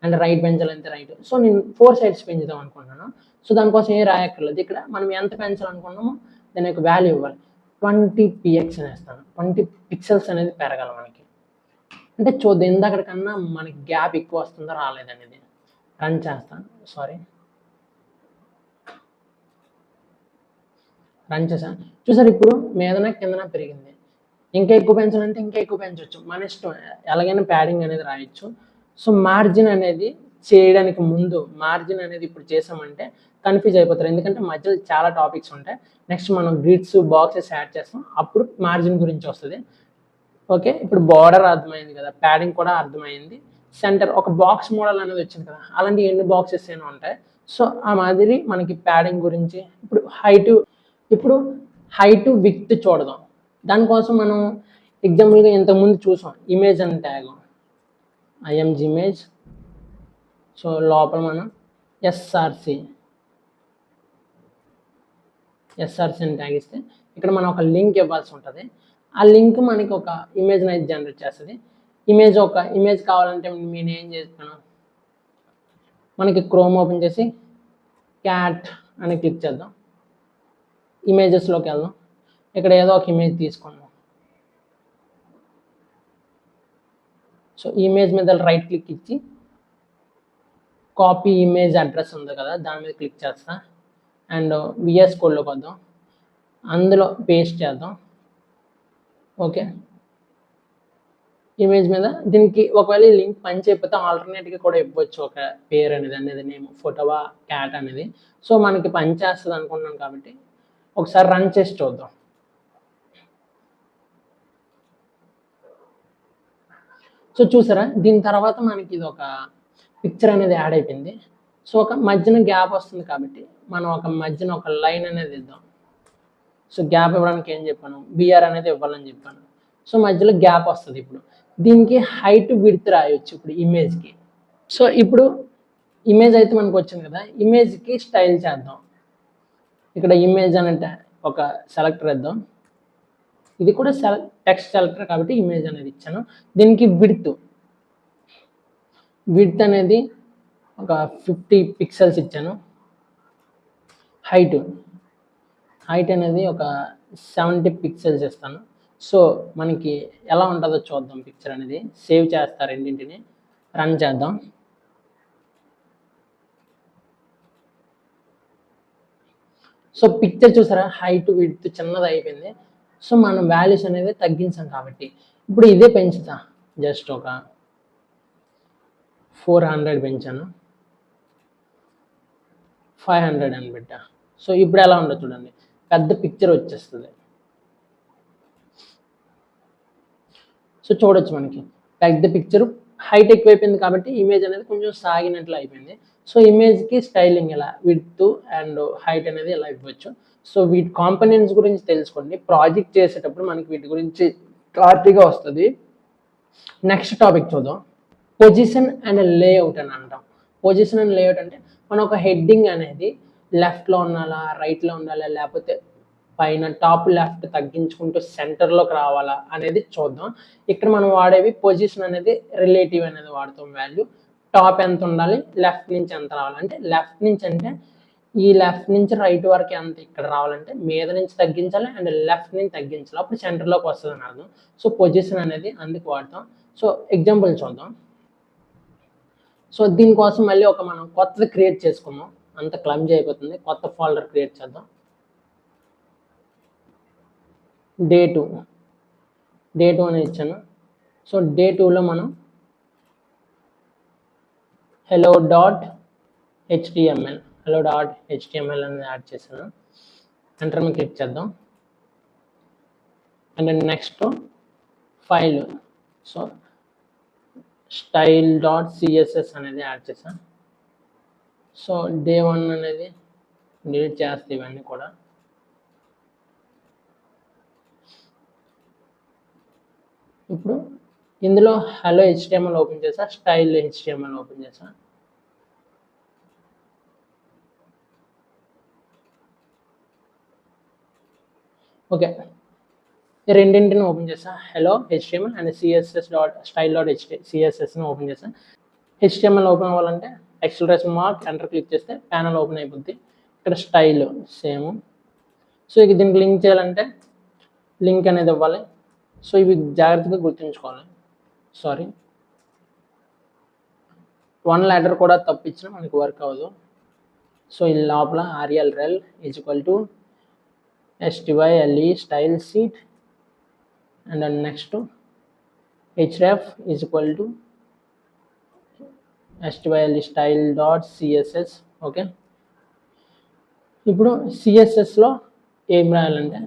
అండ్ రైట్ పెంచాలంటే రైట్. సో నేను 4 సైడ్స్ పెంచుదాం అనుకుంటున్నాను. సో దానికోసం ఏం రాయక్కర్లేదు. ఇక్కడ మనం ఎంత పెంచాలనుకున్నామో దాని యొక్క వాల్యూ ఇవ్వాలి. 20 పిఎక్స్ అని వేస్తాను. 20 పిక్సెల్స్ అనేది పెరగాలి మనకి. అంటే చూద్దాం ఇందాక కన్నా మనకి గ్యాప్ ఎక్కువ వస్తుందో రాలేదనేది. రన్ చేస్తాను. రన్ చేశాను. చూసారు ఇప్పుడు మీదన కిందన పెరిగింది. ఇంకా ఎక్కువ పెంచాలంటే ఇంకా ఎక్కువ పెంచవచ్చు, మన ఇష్టం. ఎలాగైనా ప్యాడింగ్ అనేది రాయొచ్చు. సో మార్జిన్ అనేది చేయడానికి ముందు మార్జిన్ అనేది ఇప్పుడు చేసామంటే కన్ఫ్యూజ్ అయిపోతారు, ఎందుకంటే మధ్యలో చాలా టాపిక్స్ ఉంటాయి. నెక్స్ట్ మనం గ్రిడ్స్ బాక్సెస్ యాడ్ చేస్తాం, అప్పుడు మార్జిన్ గురించి వస్తుంది. ఓకే, ఇప్పుడు బార్డర్ అర్థమైంది కదా, ప్యాడింగ్ కూడా అర్థమైంది. సెంటర్ ఒక బాక్స్ మోడల్ అనేది వచ్చింది కదా, అలాంటి ఎన్ని బాక్సెస్ అయినా ఉంటాయి. సో ఆ మాదిరి మనకి ప్యాడింగ్ గురించి. ఇప్పుడు హైట్ విడ్త్ చూడదాం. దానికోసం మనం ఎగ్జాంపుల్గా ఇంతకుముందు చూసాం ఇమేజ్ అని ట్యాగ్, ఐఎంజీ ఇమేజ్. సో లోపల మనం ఎస్ఆర్సి అని ట్యాగ్ ఇస్తే ఇక్కడ మనం ఒక లింక్ ఇవ్వాల్సి ఉంటుంది. ఆ లింక్ మనకి ఒక ఇమేజ్ అనేది జనరేట్ చేస్తుంది. ఇమేజ్ కావాలంటే నేను ఏం చేస్తాను, మనకి క్రోమ్ ఓపెన్ చేసి క్యాట్ అని క్లిక్ చేద్దాం. ఇమేజెస్లోకి వెళ్దాం. ఇక్కడ ఏదో ఒక ఇమేజ్ తీసుకున్నాం. సో ఇమేజ్ మీద రైట్ క్లిక్ ఇచ్చి కాపీ ఇమేజ్ అడ్రస్ ఉంది కదా, దాని మీద క్లిక్ చేస్తా. అండ్ విఎస్ కోడ్లోకి వద్దాం, అందులో పేస్ట్ చేద్దాం. ఓకే, ఇమేజ్ మీద దీనికి ఒకవేళ ఈ లింక్ పని చేయకపోతే ఆల్టర్నేట్గా కూడా ఇవ్వచ్చు ఒక పేరు అనేది నేమ్ ఫోటోవా క్యాట్ అనేది. సో మనకి పని చేస్తుంది అనుకుంటున్నాను కాబట్టి ఒకసారి రన్ చేసి చూద్దాం. సో చూసారా, దీని తర్వాత మనకి ఇది ఒక పిక్చర్ అనేది యాడ్ అయిపోయింది. సో ఒక మధ్యన గ్యాప్ వస్తుంది కాబట్టి మనం ఒక మధ్యన ఒక లైన్ అనేది ఇద్దాం. సో గ్యాప్ ఇవ్వడానికి ఏం చెప్పాను, బిఆర్ అనేది ఇవ్వాలని చెప్పాను. సో మధ్యలో గ్యాప్ వస్తుంది. ఇప్పుడు దీనికి హైట్ విడ్త్ రాయొచ్చు ఇప్పుడు ఇమేజ్కి. సో ఇప్పుడు ఇమేజ్ అయితే మనకు వచ్చింది కదా, ఇమేజ్కి స్టైల్ చేద్దాం. ఇక్కడ ఇమేజ్ అంటే ఒక సెలెక్టర్ ఇద్దాం. ఇది కూడా టెక్స్ట్ సెలెక్టర్ కాబట్టి ఇమేజ్ అనేది ఇచ్చాను. దీనికి విడ్త్ అనేది ఒక 50 పిక్సెల్స్ ఇచ్చాను. హైట్ అనేది ఒక 70 పిక్సెల్స్ ఇస్తాను. సో మనకి ఎలా ఉంటుందో చూద్దాం. పిక్చర్ అనేది సేవ్ చేస్తారు, రెండింటిని రన్ చేద్దాం. సో పిక్చర్ చూసారా, హైట్ విడ్త్ చిన్నది అయిపోయింది. సో మనం వాల్యూస్ అనేది తగ్గించాం కాబట్టి ఇప్పుడు ఇదే పెంచుతా. జస్ట్ ఒక 400 పెంచాను, 500 అని పెట్టా. సో ఇప్పుడు ఎలా ఉండదు చూడండి, పెద్ద పిక్చర్ వచ్చేస్తుంది. సో చూడొచ్చు మనకి పెద్ద పిక్చర్. హైట్ ఎక్కువైపోయింది కాబట్టి ఇమేజ్ అనేది కొంచెం సాగినట్లు అయిపోయింది. సో ఇమేజ్కి స్టైలింగ్ ఇలా విడ్త్ అండ్ హైట్ అనేది ఇలా ఇవ్వచ్చు. సో వీటి కాంపోనెంట్స్ గురించి తెలుసుకోండి. ప్రాజెక్ట్ చేసేటప్పుడు మనకి వీటి గురించి క్లారిటీగా వస్తుంది. నెక్స్ట్ టాపిక్ చూద్దాం. పొజిషన్ అండ్ లేఅవుట్ అని అంటాం. పొజిషన్ అండ్ లేఅవుట్ అంటే మనం ఒక హెడ్డింగ్ అనేది లెఫ్ట్లో ఉండాలా, రైట్లో ఉండాలా, లేకపోతే పైన టాప్ లెఫ్ట్ తగ్గించుకుంటూ సెంటర్లోకి రావాలా అనేది చూద్దాం. ఇక్కడ మనం వాడేవి పొజిషన్ అనేది రిలేటివ్ అనేది వాడతాం వాల్యూ. టాప్ ఎంత ఉండాలి, లెఫ్ట్ నుంచి ఎంత రావాలి, అంటే లెఫ్ట్ నుంచి అంటే ఈ లెఫ్ట్ నుంచి రైట్ వరకు ఎంత ఇక్కడ రావాలంటే మీద నుంచి తగ్గించాలి అండ్ లెఫ్ట్ నుంచి తగ్గించాలి, అప్పుడు సెంటర్లోకి వస్తుంది అని అర్థం. సో పొజిషన్ అనేది అందుకు వాడతాం. సో ఎగ్జాంపుల్ చూద్దాం. సో దీనికోసం మళ్ళీ మనం కొత్తది క్రియేట్ చేసుకుందాం. అంత క్లమ్జీ అయిపోతుంది. కొత్త ఫోల్డర్ క్రియేట్ చేద్దాం. డే 2 అని ఇచ్చాను. సో డే 2లో మనం hello.html అనేది యాడ్ చేశాను. ఎంటర్ మీద క్లిక్ చేద్దాం. And next file, so style.css అనేది యాడ్ చేశాను. సో డే 1 అనేది డిలీట్ చేస్తే ఇవన్నీ కూడా. ఇప్పుడు ఇందులో హలో HTML ఓపెన్ చేసా, స్టైల్ HTML ఓపెన్ చేసా. ఓకే, రెండింటిని ఓపెన్ చేసా, hello HTML and css.style.css open చేసా. HTML ఓపెన్ అవ్వాలంటే ఎక్స్క్లమేషన్ మార్క్ ఎంటర్ క్లిక్ చేస్తే ప్యానల్ ఓపెన్ అయిపోద్ది. ఇక్కడ స్టైల్ సేమ్. సో ఇక దీనికి లింక్ చేయాలంటే లింక్ అనేది ఇవ్వాలి. సో ఇవి జాగ్రత్తగా గుర్తుంచుకోవాలి. సారీ, 1 లెటర్ కూడా తప్పించినా మనకి వర్క్ అవ్వదు. సో ఈ లోపల rel style style seat and next href style.css. Okay, ఇప్పుడు సిఎస్ఎస్లో ఏం రాయాలంటే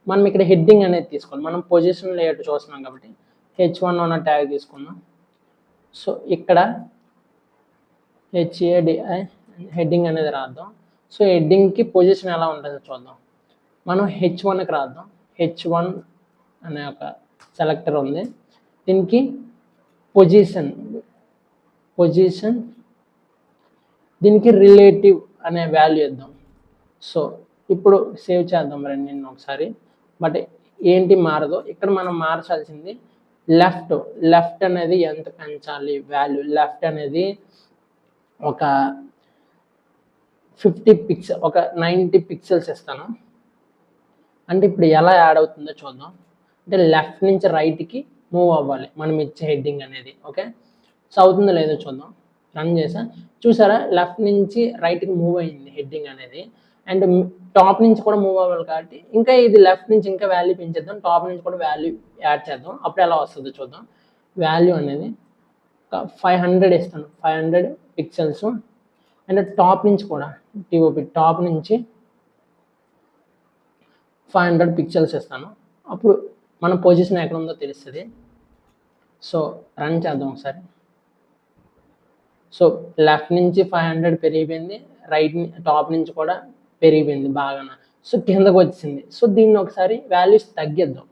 మనం ఇక్కడ హెడ్డింగ్ అనేది తీసుకోవాలి. మనం పొజిషన్ లేఅవుట్ చూస్తున్నాం కాబట్టి h1 ఉన్న ట్యాగ్ తీసుకుందాం. సో ఇక్కడ HADI హెడ్డింగ్ అనేది రాద్దాం. సో హెడ్డింగ్కి పొజిషన్ ఎలా ఉంటుందో చూద్దాం. మనం h1కి రాద్దాం. h1 అనే ఒక సెలెక్టర్ ఉంది. దీనికి పొజిషన్ దీనికి రిలేటివ్ అనే వాల్యూ ఇద్దాం. సో ఇప్పుడు సేవ్ చేద్దాం రెండింటిని ఒకసారి. బట్ ఏంటి మారదు, ఇక్కడ మనం మార్చాల్సింది లెఫ్ట్ అనేది ఎంత పెంచాలి వాల్యూ. లెఫ్ట్ అనేది ఒక 50 పిక్సెల్, ఒక 90 పిక్సెల్స్ ఇస్తాను. అంటే ఇప్పుడు ఎలా యాడ్ అవుతుందో చూద్దాం. అంటే లెఫ్ట్ నుంచి రైట్కి మూవ్ అవ్వాలి మనం ఇచ్చే హెడ్డింగ్ అనేది. ఓకే, సో అవుతుందో లేదో చూద్దాం. రన్ చేసా, చూసారా లెఫ్ట్ నుంచి రైట్కి మూవ్ అయింది హెడ్డింగ్ అనేది. అండ్ టాప్ నుంచి కూడా మూవ్ అవ్వాలి కాబట్టి ఇంకా ఇది లెఫ్ట్ నుంచి ఇంకా వాల్యూ పెంచేద్దాం, టాప్ నుంచి కూడా వాల్యూ యాడ్ చేద్దాం. అప్పుడు ఎలా వస్తుందో చూద్దాం. వాల్యూ అనేది 500 ఇస్తాను, 500 పిక్సెల్స్. అండ్ టాప్ నుంచి కూడా టాప్ నుంచి 500 పిక్సెల్స్ ఇస్తాను. అప్పుడు మన పొజిషన్ ఎక్కడ ఉందో తెలుస్తుంది. సో రన్ చేద్దాం ఒకసారి. సో లెఫ్ట్ నుంచి 500 పెరిగిపోయింది, టాప్ నుంచి కూడా పెరిగిపోయింది బాగా. సో కిందకు వచ్చింది. సో దీన్ని ఒకసారి వాల్యూస్ తగ్గిద్దాం.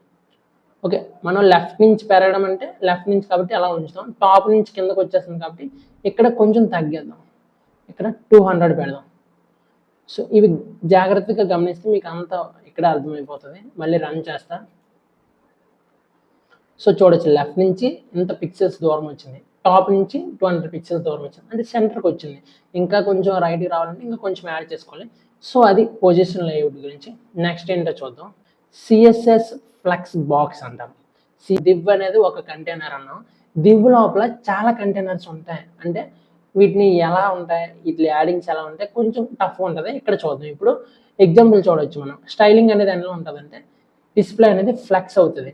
ఓకే, మనం లెఫ్ట్ నుంచి పెరగడం అంటే లెఫ్ట్ నుంచి కాబట్టి అలా ఉంచుతాం. టాప్ నుంచి కిందకు వచ్చేస్తుంది కాబట్టి ఇక్కడ కొంచెం తగ్గిద్దాం. ఇక్కడ 200 పెడదాం. సో ఇవి జాగ్రత్తగా గమనిస్తే మీకు అంతా ఇక్కడ అర్థమైపోతుంది. మళ్ళీ రన్ చేస్తా. సో చూడొచ్చు లెఫ్ట్ నుంచి ఇంత పిక్సెల్స్ దూరం వచ్చింది, టాప్ నుంచి 200 పిక్సెల్స్ దూరం వచ్చింది, అంటే సెంటర్కి వచ్చింది. ఇంకా కొంచెం రైట్కి రావాలంటే ఇంకా కొంచెం యాడ్ చేసుకోవాలి. సో అది పొజిషన్ లేఅవుట్ గురించి. నెక్స్ట్ ఏంటో చూద్దాం. సిఎస్ఎస్ ఫ్లెక్స్ బాక్స్ అంటాం. దివ్ అనేది ఒక కంటైనర్ అన్నాం. దివ్ లోపల చాలా కంటైనర్స్ ఉంటాయి. అంటే వీటిని ఎలా ఉంటాయి, వీటి యాడింగ్స్ ఎలా ఉంటాయి, కొంచెం టఫ్ ఉంటుంది. ఇక్కడ చూద్దాం. ఇప్పుడు ఎగ్జాంపుల్ చూడవచ్చు. మనం స్టైలింగ్ అనేది ఎలా ఉంటుంది అంటే డిస్ప్లే అనేది ఫ్లెక్స్ అవుతుంది.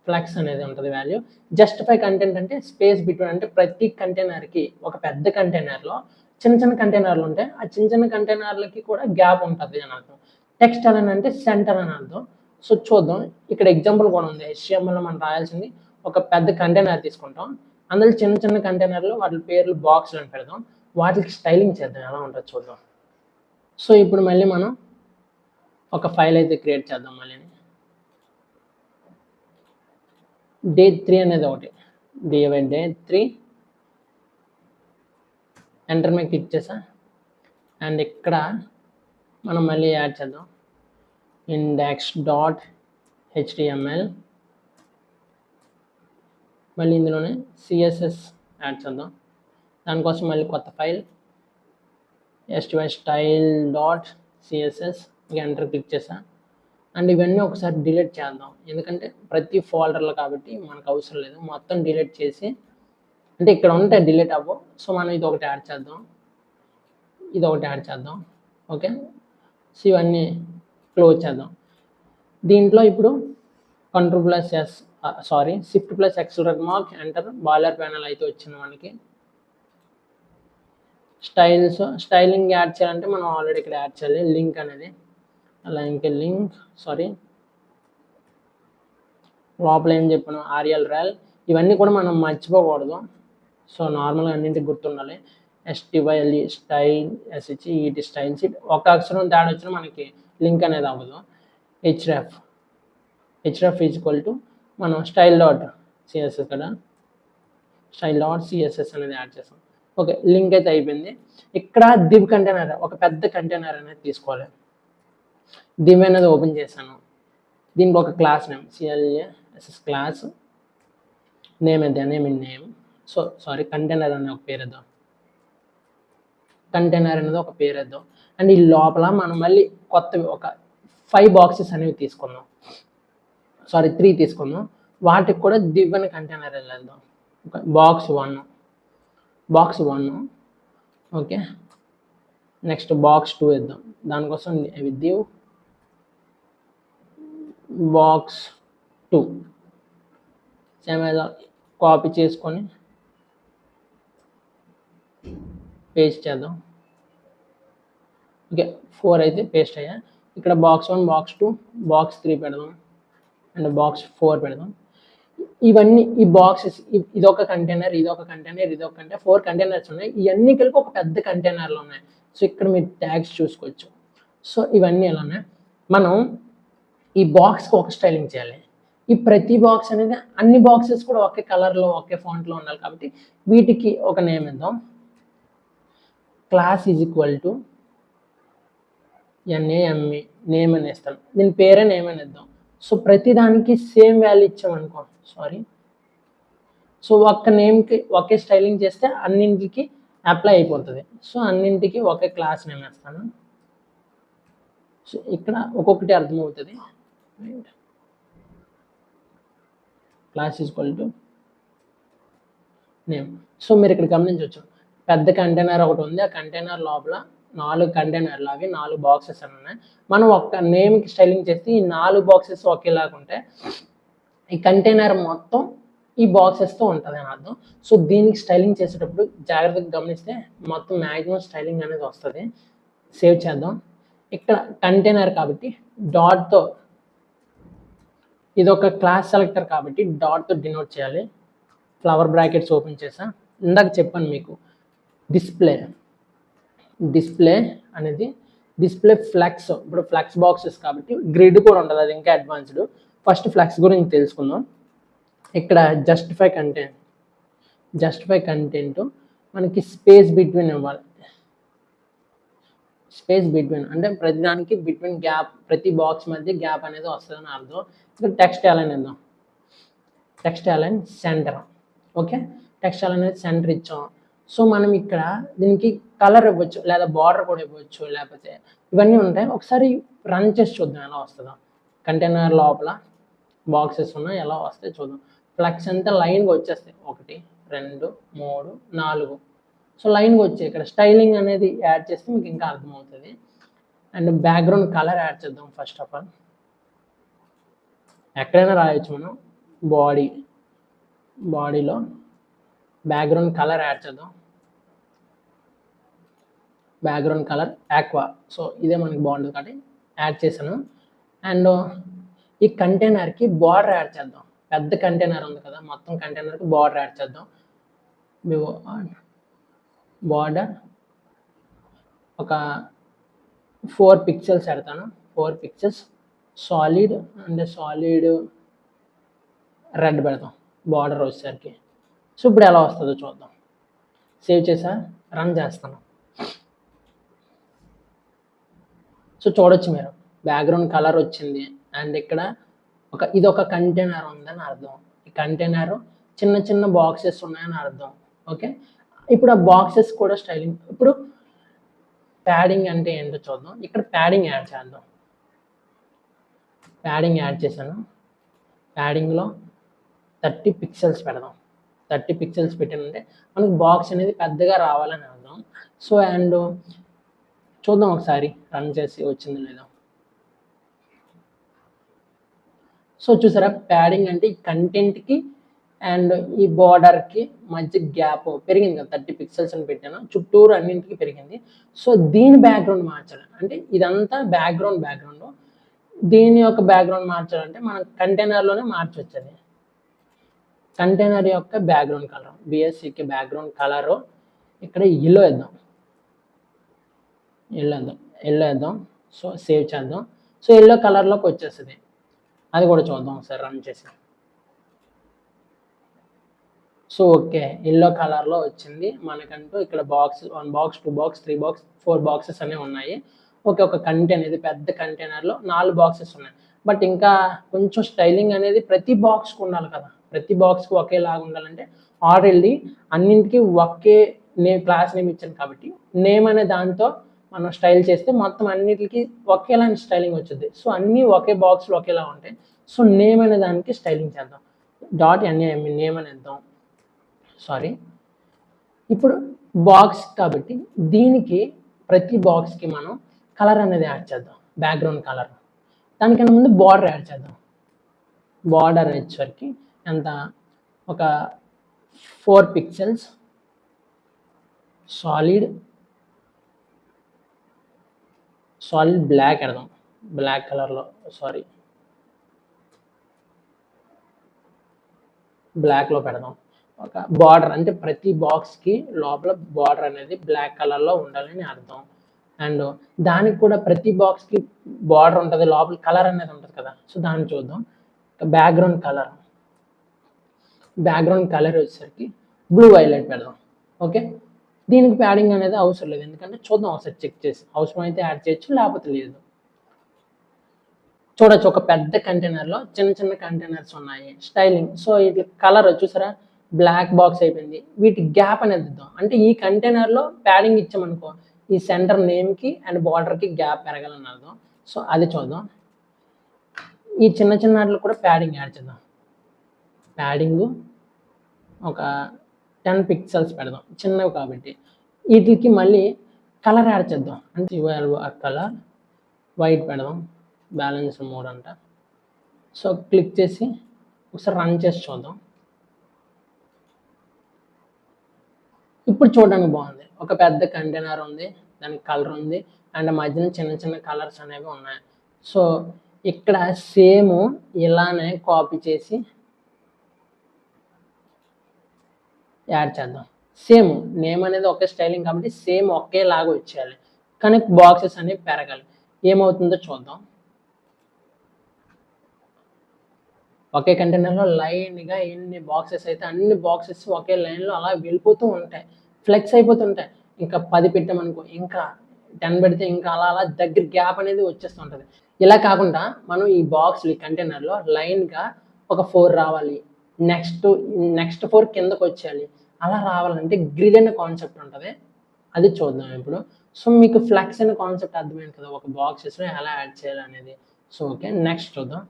ఫ్లెక్స్ అనేది ఉంటుంది వాల్యూ. జస్టిఫై కంటెంట్ అంటే స్పేస్ బిట్వీన్, అంటే ప్రతి కంటైనర్కి ఒక పెద్ద కంటైనర్లో చిన్న కంటైనర్లు ఉంటాయి. ఆ చిన్న కంటైనర్లకి కూడా గ్యాప్ ఉంటుంది అని అర్థం. టెక్స్ట్ అని అంటే సెంటర్ అని అర్థం. సో చూద్దాం. ఇక్కడ ఎగ్జాంపుల్ కూడా ఉంది. HTMLలో మనం రాయాల్సింది ఒక పెద్ద కంటైనర్ తీసుకుంటాం. అందులో చిన్న కంటైనర్లు వాటి పేర్లు బాక్స్లు అని పెడదాం. వాటికి స్టైలింగ్ చేద్దాం, ఎలా ఉంటుందో చూద్దాం. సో ఇప్పుడు మళ్ళీ మనం ఒక ఫైల్ అయితే క్రియేట్ చేద్దాం. మళ్ళీ డే 3 అనేది ఒకటి, డే 3 ఎంటర్ మీద క్లిక్ చేసా. అండ్ ఇక్కడ మనం మళ్ళీ యాడ్ చేద్దాం index.html, మళ్ళీ ఇందులోనే CSS యాడ్ చేద్దాం. దానికోసం మళ్ళీ కొత్త ఫైల్ style.css, ఎంటర్ క్లిక్ చేసా. అండ్ ఇవన్నీ ఒకసారి డిలీట్ చేద్దాం, ఎందుకంటే ప్రతి ఫోల్డర్లో కాబట్టి మనకు అవసరం లేదు. మొత్తం డిలీట్ చేసి, అంటే ఇక్కడ ఉంటే డిలీట్ అవ్వవు, సో మనం ఇది ఒకటి యాడ్ చేద్దాం, ఇది ఒకటి యాడ్ చేద్దాం. ఓకే, సో ఇవన్నీ క్లోజ్ చేద్దాం. దీంట్లో ఇప్పుడు Shift+X mark enter, boiler panel అయితే వచ్చింది మనకి. స్టైలింగ్ యాడ్ చేయాలంటే మనం ఆల్రెడీ ఇక్కడ యాడ్ చేయాలి లింక్ అనేది. అలా ఇంకే లింక్ లోపల ఏం చెప్పాను, RL ఇవన్నీ కూడా మనం మర్చిపోకూడదు. సో నార్మల్గా అన్నింటికి గుర్తుండాలి. STYLE style, SHET style sheet. ఒక అక్షరం తేడా వచ్చినా మనకి లింక్ అనేది అవ్వదు. href ఈక్వల్ టు మనం style.css కదా, style.css అనేది యాడ్ చేస్తాం. ఓకే, లింక్ అయితే అయిపోయింది. ఇక్కడ div కంటైనర్, ఒక పెద్ద కంటైనర్ అనేది తీసుకోవాలి. div అనేది ఓపెన్ చేశాను. దీనికి ఒక class name CLASS class name అయితే నేమ్. కంటైనర్ అనే ఒక పేరు ఇద్దాం, అండ్ ఈ లోపల మనం మళ్ళీ కొత్తవి ఒక 5 బాక్సెస్ అనేవి తీసుకుందాం, 3 తీసుకుందాం. వాటికి కూడా div అనే కంటైనర్ వెళ్ళేద్దాం. Box 1, okay. నెక్స్ట్ బాక్స్ 2 ఇద్దాం, దానికోసం div బాక్స్ 2 సేమ్ కాపీ చేసుకొని పేస్ట్ చేద్దాం. ఓకే, 4 అయితే పేస్ట్ అయ్యా. ఇక్కడ బాక్స్ 1, బాక్స్ 2, బాక్స్ 3 పెడదాం, అండ్ బాక్స్ 4 పెడదాం. ఇవన్నీ ఈ బాక్సెస్, ఇదొక కంటైనర్, 4 కంటైనర్స్ ఉన్నాయి. ఇవన్నీ కలిపి ఒక పెద్ద కంటైనర్లో ఉన్నాయి. సో ఇక్కడ మీరు ట్యాగ్స్ చూసుకోవచ్చు. సో ఇవన్నీ ఎలా ఉన్నాయి, మనం ఈ బాక్స్కి ఒక స్టైలింగ్ చేయాలి. ఈ ప్రతి బాక్స్ అనేది అన్ని బాక్సెస్ కూడా ఒకే కలర్లో, ఒకే ఫాంట్లో ఉండాలి. కాబట్టి వీటికి ఒక నేమ్ ఇద్దాం. Class equal to NAME, name అని ఇస్తాం. దీని పేరే నేమ్ అని ఇద్దాం. సో ప్రతి దానికి సేమ్ వాల్యూ ఇచ్చామనుకో, సో ఒక్క నేమ్కి ఒకే స్టైలింగ్ చేస్తే అన్నింటికి అప్లై అయిపోతుంది. సో అన్నింటికి ఒకే క్లాస్ నేమ్ వేస్తాను. సో ఇక్కడ ఒక్కొక్కటి అర్థమవుతుంది. Class equal to name. So మీరు ఇక్కడ గమనించవచ్చు, పెద్ద కంటైనర్ ఒకటి ఉంది. ఆ కంటైనర్ లోపల 4 కంటైనర్లు, అవి 4 బాక్సెస్ అని ఉన్నాయి. మనం ఒక్క నేమ్కి స్టైలింగ్ చేస్తే ఈ 4 బాక్సెస్ ఒకేలాగా ఉంటాయి. ఈ కంటైనర్ మొత్తం ఈ బాక్సెస్తో ఉంటుంది అని అర్థం. సో దీనికి స్టైలింగ్ చేసేటప్పుడు జాగ్రత్తగా గమనిస్తే మొత్తం మ్యాక్సిమం స్టైలింగ్ అనేది వస్తుంది. సేవ్ చేద్దాం. ఇక్కడ కంటైనర్ కాబట్టి డాట్తో, ఇది ఒక క్లాస్ సెలెక్టర్ కాబట్టి డాట్తో డినోట్ చేయాలి. ఫ్లవర్ బ్రాకెట్స్ ఓపెన్ చేసా. ఇందాక చెప్పాను మీకు, డిస్ప్లే అనేది డిస్ప్లే ఫ్లెక్స్. ఇప్పుడు ఫ్లెక్స్ బాక్సెస్ కాబట్టి గ్రిడ్ కూడా ఉంటుంది, అది ఇంకా అడ్వాన్స్డ్. ఫస్ట్ ఫ్లెక్స్ గురించి తెలుసుకుందాం. ఇక్కడ జస్టిఫై కంటెంట్ మనకి స్పేస్ బిట్వీన్ ఇవ్వాలి. అంటే ప్రతిదానికి బిట్వీన్ గ్యాప్, ప్రతి బాక్స్ మధ్య గ్యాప్ అనేది వస్తుందని అర్థం. ఇక్కడ టెక్స్ట్ అలైన్ ఇద్దాం, text align centre. Okay, text align అనేది సెంటర్ ఇచ్చాం. సో మనం ఇక్కడ దీనికి కలర్ ఇవ్వచ్చు, లేదా బార్డర్ కూడా ఇవ్వచ్చు, లేకపోతే ఇవన్నీ ఉంటాయి. ఒకసారి రన్ చేసి చూద్దాం ఎలా వస్తుందో. కంటైనర్ లోపల బాక్సెస్ ఉన్నాయి, ఎలా వస్తాయి చూద్దాం. ఫ్లెక్స్ అంతా లైన్గా వచ్చేస్తాయి, 1 2 3 4. సో లైన్గా వచ్చాయి. ఇక్కడ స్టైలింగ్ అనేది యాడ్ చేస్తే మీకు ఇంకా అర్థమవుతుంది. అండ్ బ్యాక్గ్రౌండ్ కలర్ యాడ్ చేద్దాం. ఫస్ట్ ఆఫ్ ఆల్ ఎక్కడైనా రాయొచ్చు మనం. బాడీలో బ్యాక్గ్రౌండ్ కలర్ యాడ్ చేద్దాం. Background colour aqua. సో ఇదే మనకి బాగుంటుంది కాబట్టి యాడ్ చేశాను. అండ్ ఈ కంటైనర్కి బార్డర్ యాడ్ చేద్దాం. పెద్ద కంటైనర్ ఉంది కదా, మొత్తం కంటైనర్కి బార్డర్ యాడ్ చేద్దాం. బార్డర్ ఒక 4 పిక్సెల్స్ పెడతాను. 4 పిక్సెల్స్ సాలిడ్ రెడ్ పెడతాం బార్డర్ వచ్చేసరికి. సో ఇప్పుడు ఎలా వస్తుందో చూద్దాం. సేవ్ చేసా, రన్ చేస్తాను. సో చూడొచ్చు మీరు బ్యాక్గ్రౌండ్ కలర్ వచ్చింది. అండ్ ఇక్కడ ఇది ఒక కంటైనర్ ఉందని అర్థం. ఈ కంటైనర్ చిన్న చిన్న బాక్సెస్ ఉన్నాయని అర్థం. ఓకే, ఇప్పుడు ఆ బాక్సెస్ కూడా స్టైలింగ్. ఇప్పుడు ప్యాడింగ్ అంటే ఏంటో చూద్దాం. ఇక్కడ ప్యాడింగ్ యాడ్ చేద్దాం. ప్యాడింగ్ యాడ్ చేశాను. ప్యాడింగ్లో 30 పిక్సెల్స్ పెడదాం. 30 పిక్సెల్స్ పెట్టానంటే మనకు బాక్స్ అనేది పెద్దగా రావాలని అర్థం. సో అండ్ చూద్దాం ఒకసారి రన్ చేసి వచ్చింది లేదో. సో చూసారా, ప్యాడింగ్ అంటే ఈ కంటెంట్కి అండ్ ఈ బార్డర్కి మధ్య గ్యాప్ పెరిగింది కదా, 30 పిక్సెల్స్ అని పెట్టాను. చుట్టూరు అన్నింటికి పెరిగింది. సో దీని బ్యాక్గ్రౌండ్ మార్చాలి అంటే ఇదంతా బ్యాక్గ్రౌండ్. దీని యొక్క బ్యాక్గ్రౌండ్ మార్చాలంటే మనం కంటైనర్లోనే మార్చవచ్చు. అది కంటైనర్ యొక్క బ్యాక్గ్రౌండ్ కలర్ బిఎస్సికి బ్యాక్గ్రౌండ్ కలరు ఇక్కడ ఎల్లో వేద్దాం. సో సేవ్ చేద్దాం. సో ఎల్లో కలర్లోకి వచ్చేస్తుంది. అది కూడా చూద్దాం ఒకసారి రన్ చేసి. సో ఓకే, ఎల్లో కలర్లో వచ్చింది మనకంటూ. ఇక్కడ box 1 box 2 box 3 box 4 boxes అనేవి ఉన్నాయి. ఓకే, ఒక కంటైనర్ ఇది పెద్ద కంటైనర్లో 4 బాక్సెస్ ఉన్నాయి. బట్ ఇంకా కొంచెం స్టైలింగ్ అనేది ప్రతి బాక్స్కి ఉండాలి కదా. ప్రతి బాక్స్కి ఒకేలాగా ఉండాలంటే ఆల్రెడీ అన్నింటికి ఒకే క్లాస్ నేమ్ ఇచ్చాను కాబట్టి నేమ్ అనే దాంతో మనం స్టైల్ చేస్తే మొత్తం అన్నిటికి ఒకేలాంటి స్టైలింగ్ వచ్చింది. సో అన్నీ ఒకే బాక్స్లో ఒకేలా ఉంటాయి. సో నేమ్ అనే దానికి స్టైలింగ్ చేద్దాం. .NAME నేమ్ అని ఇద్దాం. ఇప్పుడు బాక్స్ కాబట్టి దీనికి ప్రతి బాక్స్కి మనం కలర్ అనేది యాడ్ చేద్దాం. Background colour. దానికన్నా ముందు బార్డర్ యాడ్ చేద్దాం. బార్డర్ వచ్చేసరికి ఎంత, ఒక 4 పిక్సెల్స్ సాలిడ్ బ్లాక్ పెడదాం. బ్లాక్ కలర్లో బ్లాక్లో పెడదాం. ఒక బార్డర్ అంటే ప్రతి బాక్స్కి లోపల బార్డర్ అనేది బ్లాక్ కలర్లో ఉండాలని అర్థం. అండ్ దానికి కూడా ప్రతి బాక్స్కి బార్డర్ ఉంటుంది, లోపల కలర్ అనేది ఉంటుంది కదా. సో దాన్ని చూద్దాం. బ్యాక్గ్రౌండ్ కలర్ వచ్చేసరికి బ్లూ హైలైట్ పెడదాం. ఓకే, దీనికి ప్యాడింగ్ అనేది అవసరం లేదు, ఎందుకంటే చూద్దాం ఒకసారి చెక్ చేసి. అవసరం అయితే యాడ్ చేయొచ్చు, లేకపోతే లేదు. చూడొచ్చు, ఒక పెద్ద కంటైనర్లో చిన్న కంటైనర్స్ ఉన్నాయి. స్టైలింగ్. సో ఇది కలర్ చూసారా, బ్లాక్ బాక్స్ అయిపోయింది. వీటి గ్యాప్ అనేది ఇద్దాం. అంటే ఈ కంటైనర్లో ప్యాడింగ్ ఇచ్చామనుకో ఈ సెంటర్ నేమ్కి అండ్ బార్డర్కి గ్యాప్ పెరగాలని అర్థం. సో అది చూద్దాం. ఈ చిన్న వాటిలో కూడా ప్యాడింగ్ యాడ్ చేద్దాం. ప్యాడింగ్ ఒక 10 పిక్సెల్స్ పెడదాం, చిన్నవి కాబట్టి. వీటికి మళ్ళీ కలర్ యాడ్ చేద్దాం. అంటే కలర్ వైట్ పెడదాం. బ్యాలెన్స్ 3 అంట. సో క్లిక్ చేసి ఒకసారి రన్ చేసి చూద్దాం. ఇప్పుడు చూడడానికి బాగుంది. ఒక పెద్ద కంటైనర్ ఉంది, దానికి కలర్ ఉంది, అండ్ మధ్యన చిన్న కలర్స్ అనేవి ఉన్నాయి. సో ఇక్కడ సేమ్ ఇలానే కాపీ చేసి యాడ్ చేద్దాం. సేమ్ నేమ్ అనేది ఒకే స్టైలింగ్ కాబట్టి సేమ్ ఒకేలాగా వచ్చేయాలి, కానీ బాక్సెస్ అనేవి పెరగాలి. ఏమవుతుందో చూద్దాం. ఒకే కంటైనర్లో లైన్గా ఎన్ని బాక్సెస్ అయితే అన్ని బాక్సెస్ ఒకే లైన్లో అలా వెళ్ళిపోతూ ఉంటాయి, ఫ్లెక్స్ అయిపోతుంటాయి. ఇంకా 10 పెట్టామనుకో, ఇంకా 10 పెడితే ఇంకా అలా దగ్గర గ్యాప్ అనేది వచ్చేస్తుంటుంది. ఇలా కాకుండా మనం ఈ కంటైనర్లో లైన్గా ఒక 4 రావాలి, నెక్స్ట్ 4 కిందకు వచ్చేయాలి. అలా రావాలంటే గ్రిడ్ అనే కాన్సెప్ట్ ఉంటుంది, అది చూద్దాం ఇప్పుడు. సో మీకు ఫ్లెక్స్ అనే కాన్సెప్ట్ అర్థమైంది కదా, ఒక బాక్సెస్లో ఎలా యాడ్ చేయాలి అనేది. సో ఓకే, నెక్స్ట్ చూద్దాం.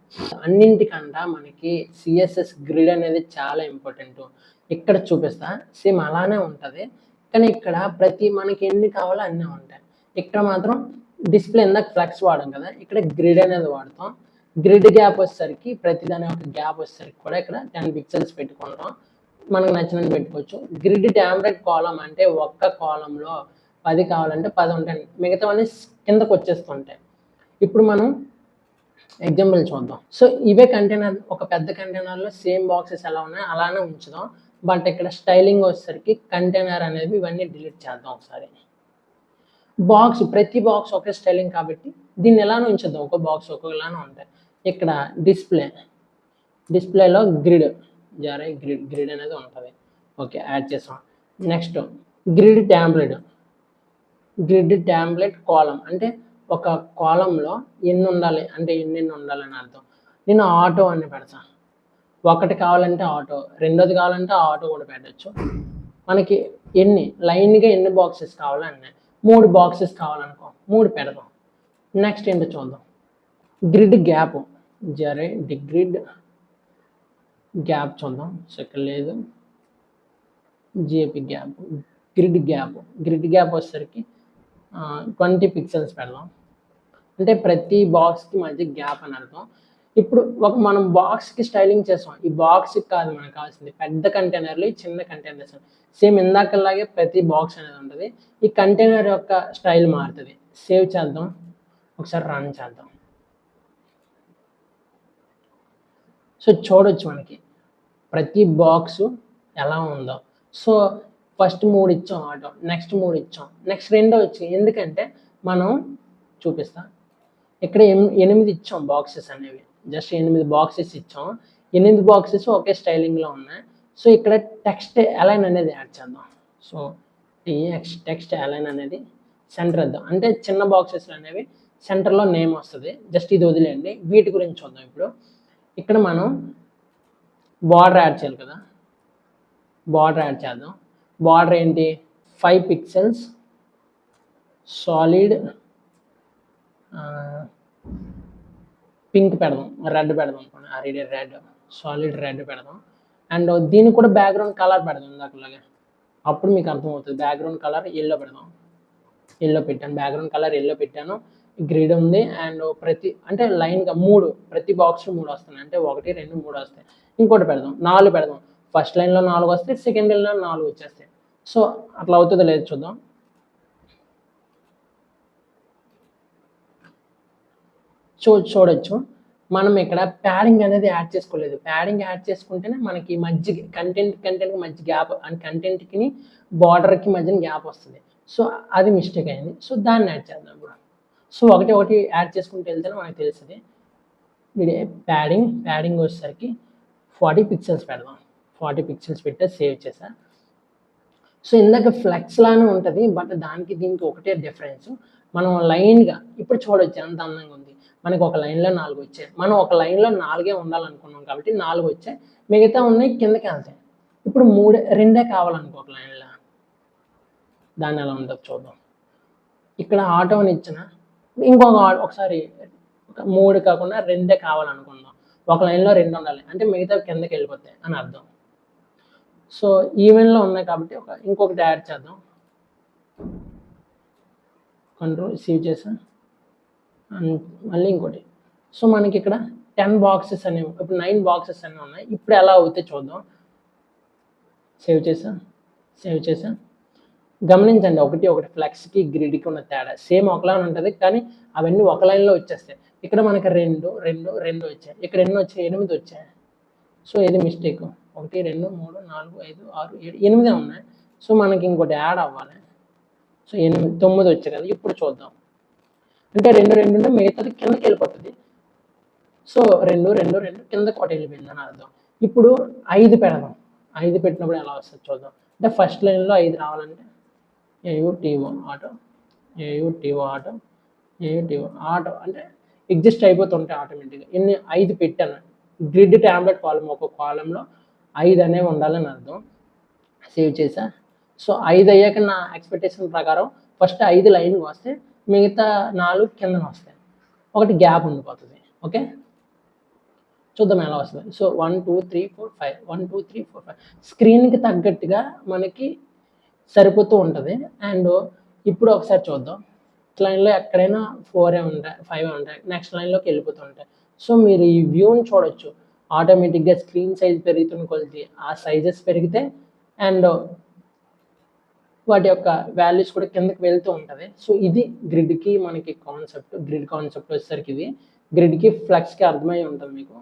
అన్నింటికన్నా మనకి సిఎస్ఎస్ గ్రిడ్ అనేది చాలా ఇంపార్టెంట్. ఇక్కడ చూపిస్తా, సేమ్ అలానే ఉంటుంది, కానీ ఇక్కడ మనకి ఎన్ని కావాలో అన్నీ ఉంటాయి. ఇక్కడ మాత్రం డిస్ప్లే ఇందాక ఫ్లెక్స్ వాడాం కదా, ఇక్కడ గ్రిడ్ అనేది వాడతాం. గ్రిడ్ గ్యాప్ వచ్చేసరికి ప్రతిదాని ఒక గ్యాప్ వచ్చేసరికి కూడా ఇక్కడ 10 పిక్సెల్స్ పెట్టుకుంటాం. మనకు నచ్చినది పెట్టుకోవచ్చు. గ్రిడ్ టాంబ్లెట్ కాలం అంటే ఒక్క కాలంలో 10 కావాలంటే 10 ఉంటాయి, మిగతావన్నీ కిందకు వచ్చేస్తుంటాయి. ఇప్పుడు మనం ఎగ్జాంపుల్ చూద్దాం. సో ఇవే కంటైనర్, ఒక పెద్ద కంటైనర్లో సేమ్ బాక్సెస్ ఎలా ఉన్నాయో అలానే ఉంచుదాం. బట్ ఇక్కడ స్టైలింగ్ వచ్చేసరికి కంటైనర్ అనేది ఇవన్నీ డిలీట్ చేద్దాం ఒకసారి. ప్రతి బాక్స్ ఒకే స్టైలింగ్ కాబట్టి దీన్ని ఎలానో ఉంచుదాం, ఒక బాక్స్ ఒక్కొక్కలానే ఉంటాయి. ఇక్కడ డిస్ప్లేలో గ్రిడ్ అనేది ఉంటుంది. ఓకే, యాడ్ చేసాం. నెక్స్ట్ గ్రిడ్ టాంబ్లెట్ కాలం అంటే ఒక కాలంలో ఎన్ని ఉండాలి అంటే ఎన్ని ఉండాలని అర్థం. నేను ఆటో అని పెడతా. ఒకటి కావాలంటే ఆటో, రెండోది కావాలంటే ఆటో కూడా పెట్టచ్చు. మనకి లైన్గా ఎన్ని బాక్సెస్ కావాలన్నా 3 బాక్సెస్ కావాలనుకో 3 పెడదాం. నెక్స్ట్ ఏంటో చూద్దాం. గ్రిడ్ గ్యాప్ గ్రిడ్ గ్యాప్ చూద్దాం. సెకండ్ లేదు, జిఏపి గ్యాప్, గ్రిడ్ గ్యాప్ వచ్చేసరికి 20 పిక్సెల్స్ పెడదాం. అంటే ప్రతి బాక్స్కి మధ్య గ్యాప్ అని అర్థం. ఇప్పుడు మనం బాక్స్కి స్టైలింగ్ చేస్తాం. ఈ బాక్స్కి కాదు మనకు కావాల్సింది, పెద్ద కంటైనర్లు చిన్న కంటైనర్స్. సేమ్ ఇందాకలాగే ప్రతి బాక్స్ అనేది ఉంటుంది. ఈ కంటైనర్ యొక్క స్టైల్ మారుతుంది. సేవ్ చేద్దాం, ఒకసారి రన్ చేద్దాం. సో చూడొచ్చు మనకి ప్రతి బాక్సు ఎలా ఉందో. సో ఫస్ట్ 3 ఇచ్చాం ఆటో, నెక్స్ట్ 3 ఇచ్చాం, నెక్స్ట్ 2 వచ్చాయి. ఎందుకంటే మనం చూపిస్తాం, ఇక్కడ 8 ఇచ్చాం బాక్సెస్ అనేవి. జస్ట్ 8 బాక్సెస్ ఇచ్చాం. 8 బాక్సెస్ ఒకే స్టైలింగ్లో ఉన్నాయి. సో ఇక్కడ టెక్స్ట్ అలైన్ అనేది యాడ్ చేద్దాం. సో టెక్స్ట్ అలైన్ అనేది సెంటర్ ఇద్దాం. అంటే చిన్న బాక్సెస్ అనేవి సెంటర్లో నేమ్ వస్తుంది. జస్ట్ ఇది వదిలేయండి. వీటి గురించి చూద్దాం. ఇప్పుడు ఇక్కడ మనం బార్డర్ యాడ్ చేయాలి కదా, బార్డర్ యాడ్ చేద్దాం. బార్డర్ ఏంటి, 5 పిక్సెల్స్ సాలిడ్ పింక్ పెడదాం, రెడ్ పెడదాం, రెడ్, సాలిడ్ రెడ్ పెడదాం. అండ్ దీనికి కూడా బ్యాక్గ్రౌండ్ కలర్ పెడదాం ఇందాకలాగే. అప్పుడు మీకు అర్థమవుతుంది. బ్యాక్గ్రౌండ్ కలర్ ఎల్లో పెడదాం. ఎల్లో పెట్టాను, బ్యాక్గ్రౌండ్ కలర్ ఎల్లో పెట్టాను. గ్రిడ్ ఉంది. అండ్ అంటే లైన్గా 3, ప్రతి బాక్స్ 3 వస్తున్నాయి. అంటే 1, 2, 3 వస్తాయి. ఇంకోటి పెడదాం, 4 పెడదాం. ఫస్ట్ లైన్లో 4 వస్తాయి, సెకండ్ లైన్లో 4 వచ్చేస్తాయి. సో అట్లా అవుతుందో లేదు చూద్దాం. చూడొచ్చు మనం ఇక్కడ ప్యాడింగ్ అనేది యాడ్ చేసుకోలేదు. ప్యాడింగ్ యాడ్ చేసుకుంటేనే మనకి మధ్య కంటెంట్కి మధ్య గ్యాప్, అండ్ కంటెంట్కి బార్డర్కి మధ్యన గ్యాప్ వస్తుంది. సో అది మిస్టేక్ అయింది. సో దాన్ని యాడ్ చేద్దాం ఇప్పుడు. సో ఒకటి యాడ్ చేసుకుంటూ వెళ్తేనే మనకు తెలుస్తుంది. ప్యాడింగ్ వచ్చేసరికి 40 పిక్సెల్స్ పెడదాం. 40 పిక్సెల్స్ పెట్టే సేవ్ చేసా. సో ఇందాక ఫ్లెక్స్ లానే ఉంటుంది, బట్ దానికి దీనికి ఒకటే డిఫరెన్స్. మనం లైన్గా ఇప్పుడు చూడొచ్చు ఎంత అందంగా ఉంది. మనకి ఒక లైన్లో 4 వచ్చాయి. మనం ఒక లైన్లో 4 ఉండాలనుకున్నాం కాబట్టి 4 వచ్చాయి. మిగతా ఉన్నాయి కిందకి వెళ్తాయి. ఇప్పుడు 2 కావాలనుకో ఒక లైన్లో, దాన్ని ఎలా ఉంటుందో చూద్దాం. ఇక్కడ ఆటోని ఇచ్చిన ఒకసారి 3 కాకుండా 2 కావాలనుకుందాం. ఒక లైన్లో 2 ఉండాలి అంటే మిగతా కిందకి వెళ్ళిపోతాయి అని అర్థం. సో ఈవెన్లో ఉన్నాయి కాబట్టి ఇంకొకటి యాడ్ చేద్దాం. కంట్రోల్ సేవ్ చేసా, మళ్ళీ ఇంకోటి. సో మనకి ఇక్కడ 10 బాక్సెస్ అనేవి, ఇప్పుడు 9 బాక్సెస్ అనేవి ఉన్నాయి. ఇప్పుడు ఎలా అవుతాయి చూద్దాం. సేవ్ చేసా. గమనించండి, ఒకటి ఫ్లెక్స్కి గ్రిడ్కి ఉన్న తేడా. సేమ్ ఒకలానే ఉంటుంది, కానీ అవన్నీ ఒక లైన్లో వచ్చేస్తాయి. ఇక్కడ మనకి 2 వచ్చాయి. ఇక్కడ ఎన్ని వచ్చాయి, 8 వచ్చాయి. సో ఇది మిస్టేక్. 1, 2, 3, 4, 5, 6, 7, 8 ఉన్నాయి. సో మనకి ఇంకోటి యాడ్ అవ్వాలి. సో 9 వచ్చాయి కదా. ఇప్పుడు చూద్దాం. అంటే 2 ఉంటే మిగతాది కిందకి వెళ్ళిపోతుంది. సో 2 కిందకి ఒకటి వెళ్ళిపోయింది అని అర్థం. ఇప్పుడు 5 పెడదాం. 5 పెట్టినప్పుడు ఎలా వస్తుంది చూద్దాం. అంటే ఫస్ట్ లైన్లో 5 రావాలంటే AUTO ఆటో అంటే ఎగ్జిస్ట్ అయిపోతుంటాయి ఆటోమేటిక్గా. 5 పెట్టాను. గ్రిడ్ ట్యాబ్లెట్ కాలం, ఒక కాలంలో 5 అనేవి ఉండాలని అర్థం. సేవ్ చేసా. సో 5 అయ్యాక నా ఎక్స్పెక్టేషన్ ప్రకారం ఫస్ట్ 5 లైన్కి వస్తే మిగతా 4 కిందన వస్తాయి. ఒకటి గ్యాప్ ఉండిపోతుంది. ఓకే, చూద్దాం ఎలా వస్తుంది. సో 1, 2, 3, 4, 5 1, 2, 3, 4, 5 స్క్రీన్కి తగ్గట్టుగా మనకి సరిపోతూ ఉంటుంది. అండ్ ఇప్పుడు ఒకసారి చూద్దాం. లైన్లో ఎక్కడైనా 4 ఉంటాయి, 5 ఉంటాయి, నెక్స్ట్ లైన్లోకి వెళ్ళిపోతుంటాయి. సో మీరు ఈ వ్యూని చూడొచ్చు. ఆటోమేటిక్గా స్క్రీన్ సైజ్ పెరుగుతున్న కొలిది ఆ సైజెస్ పెరిగితే అండ్ వాటి యొక్క వాల్యూస్ కూడా కిందకి వెళ్తూ ఉంటుంది. సో ఇది గ్రిడ్కి మనకి కాన్సెప్ట్. గ్రిడ్ కాన్సెప్ట్ వచ్చేసరికి ఇది గ్రిడ్కి ఫ్లెక్స్కి అర్థమై ఉంటుంది మీకు.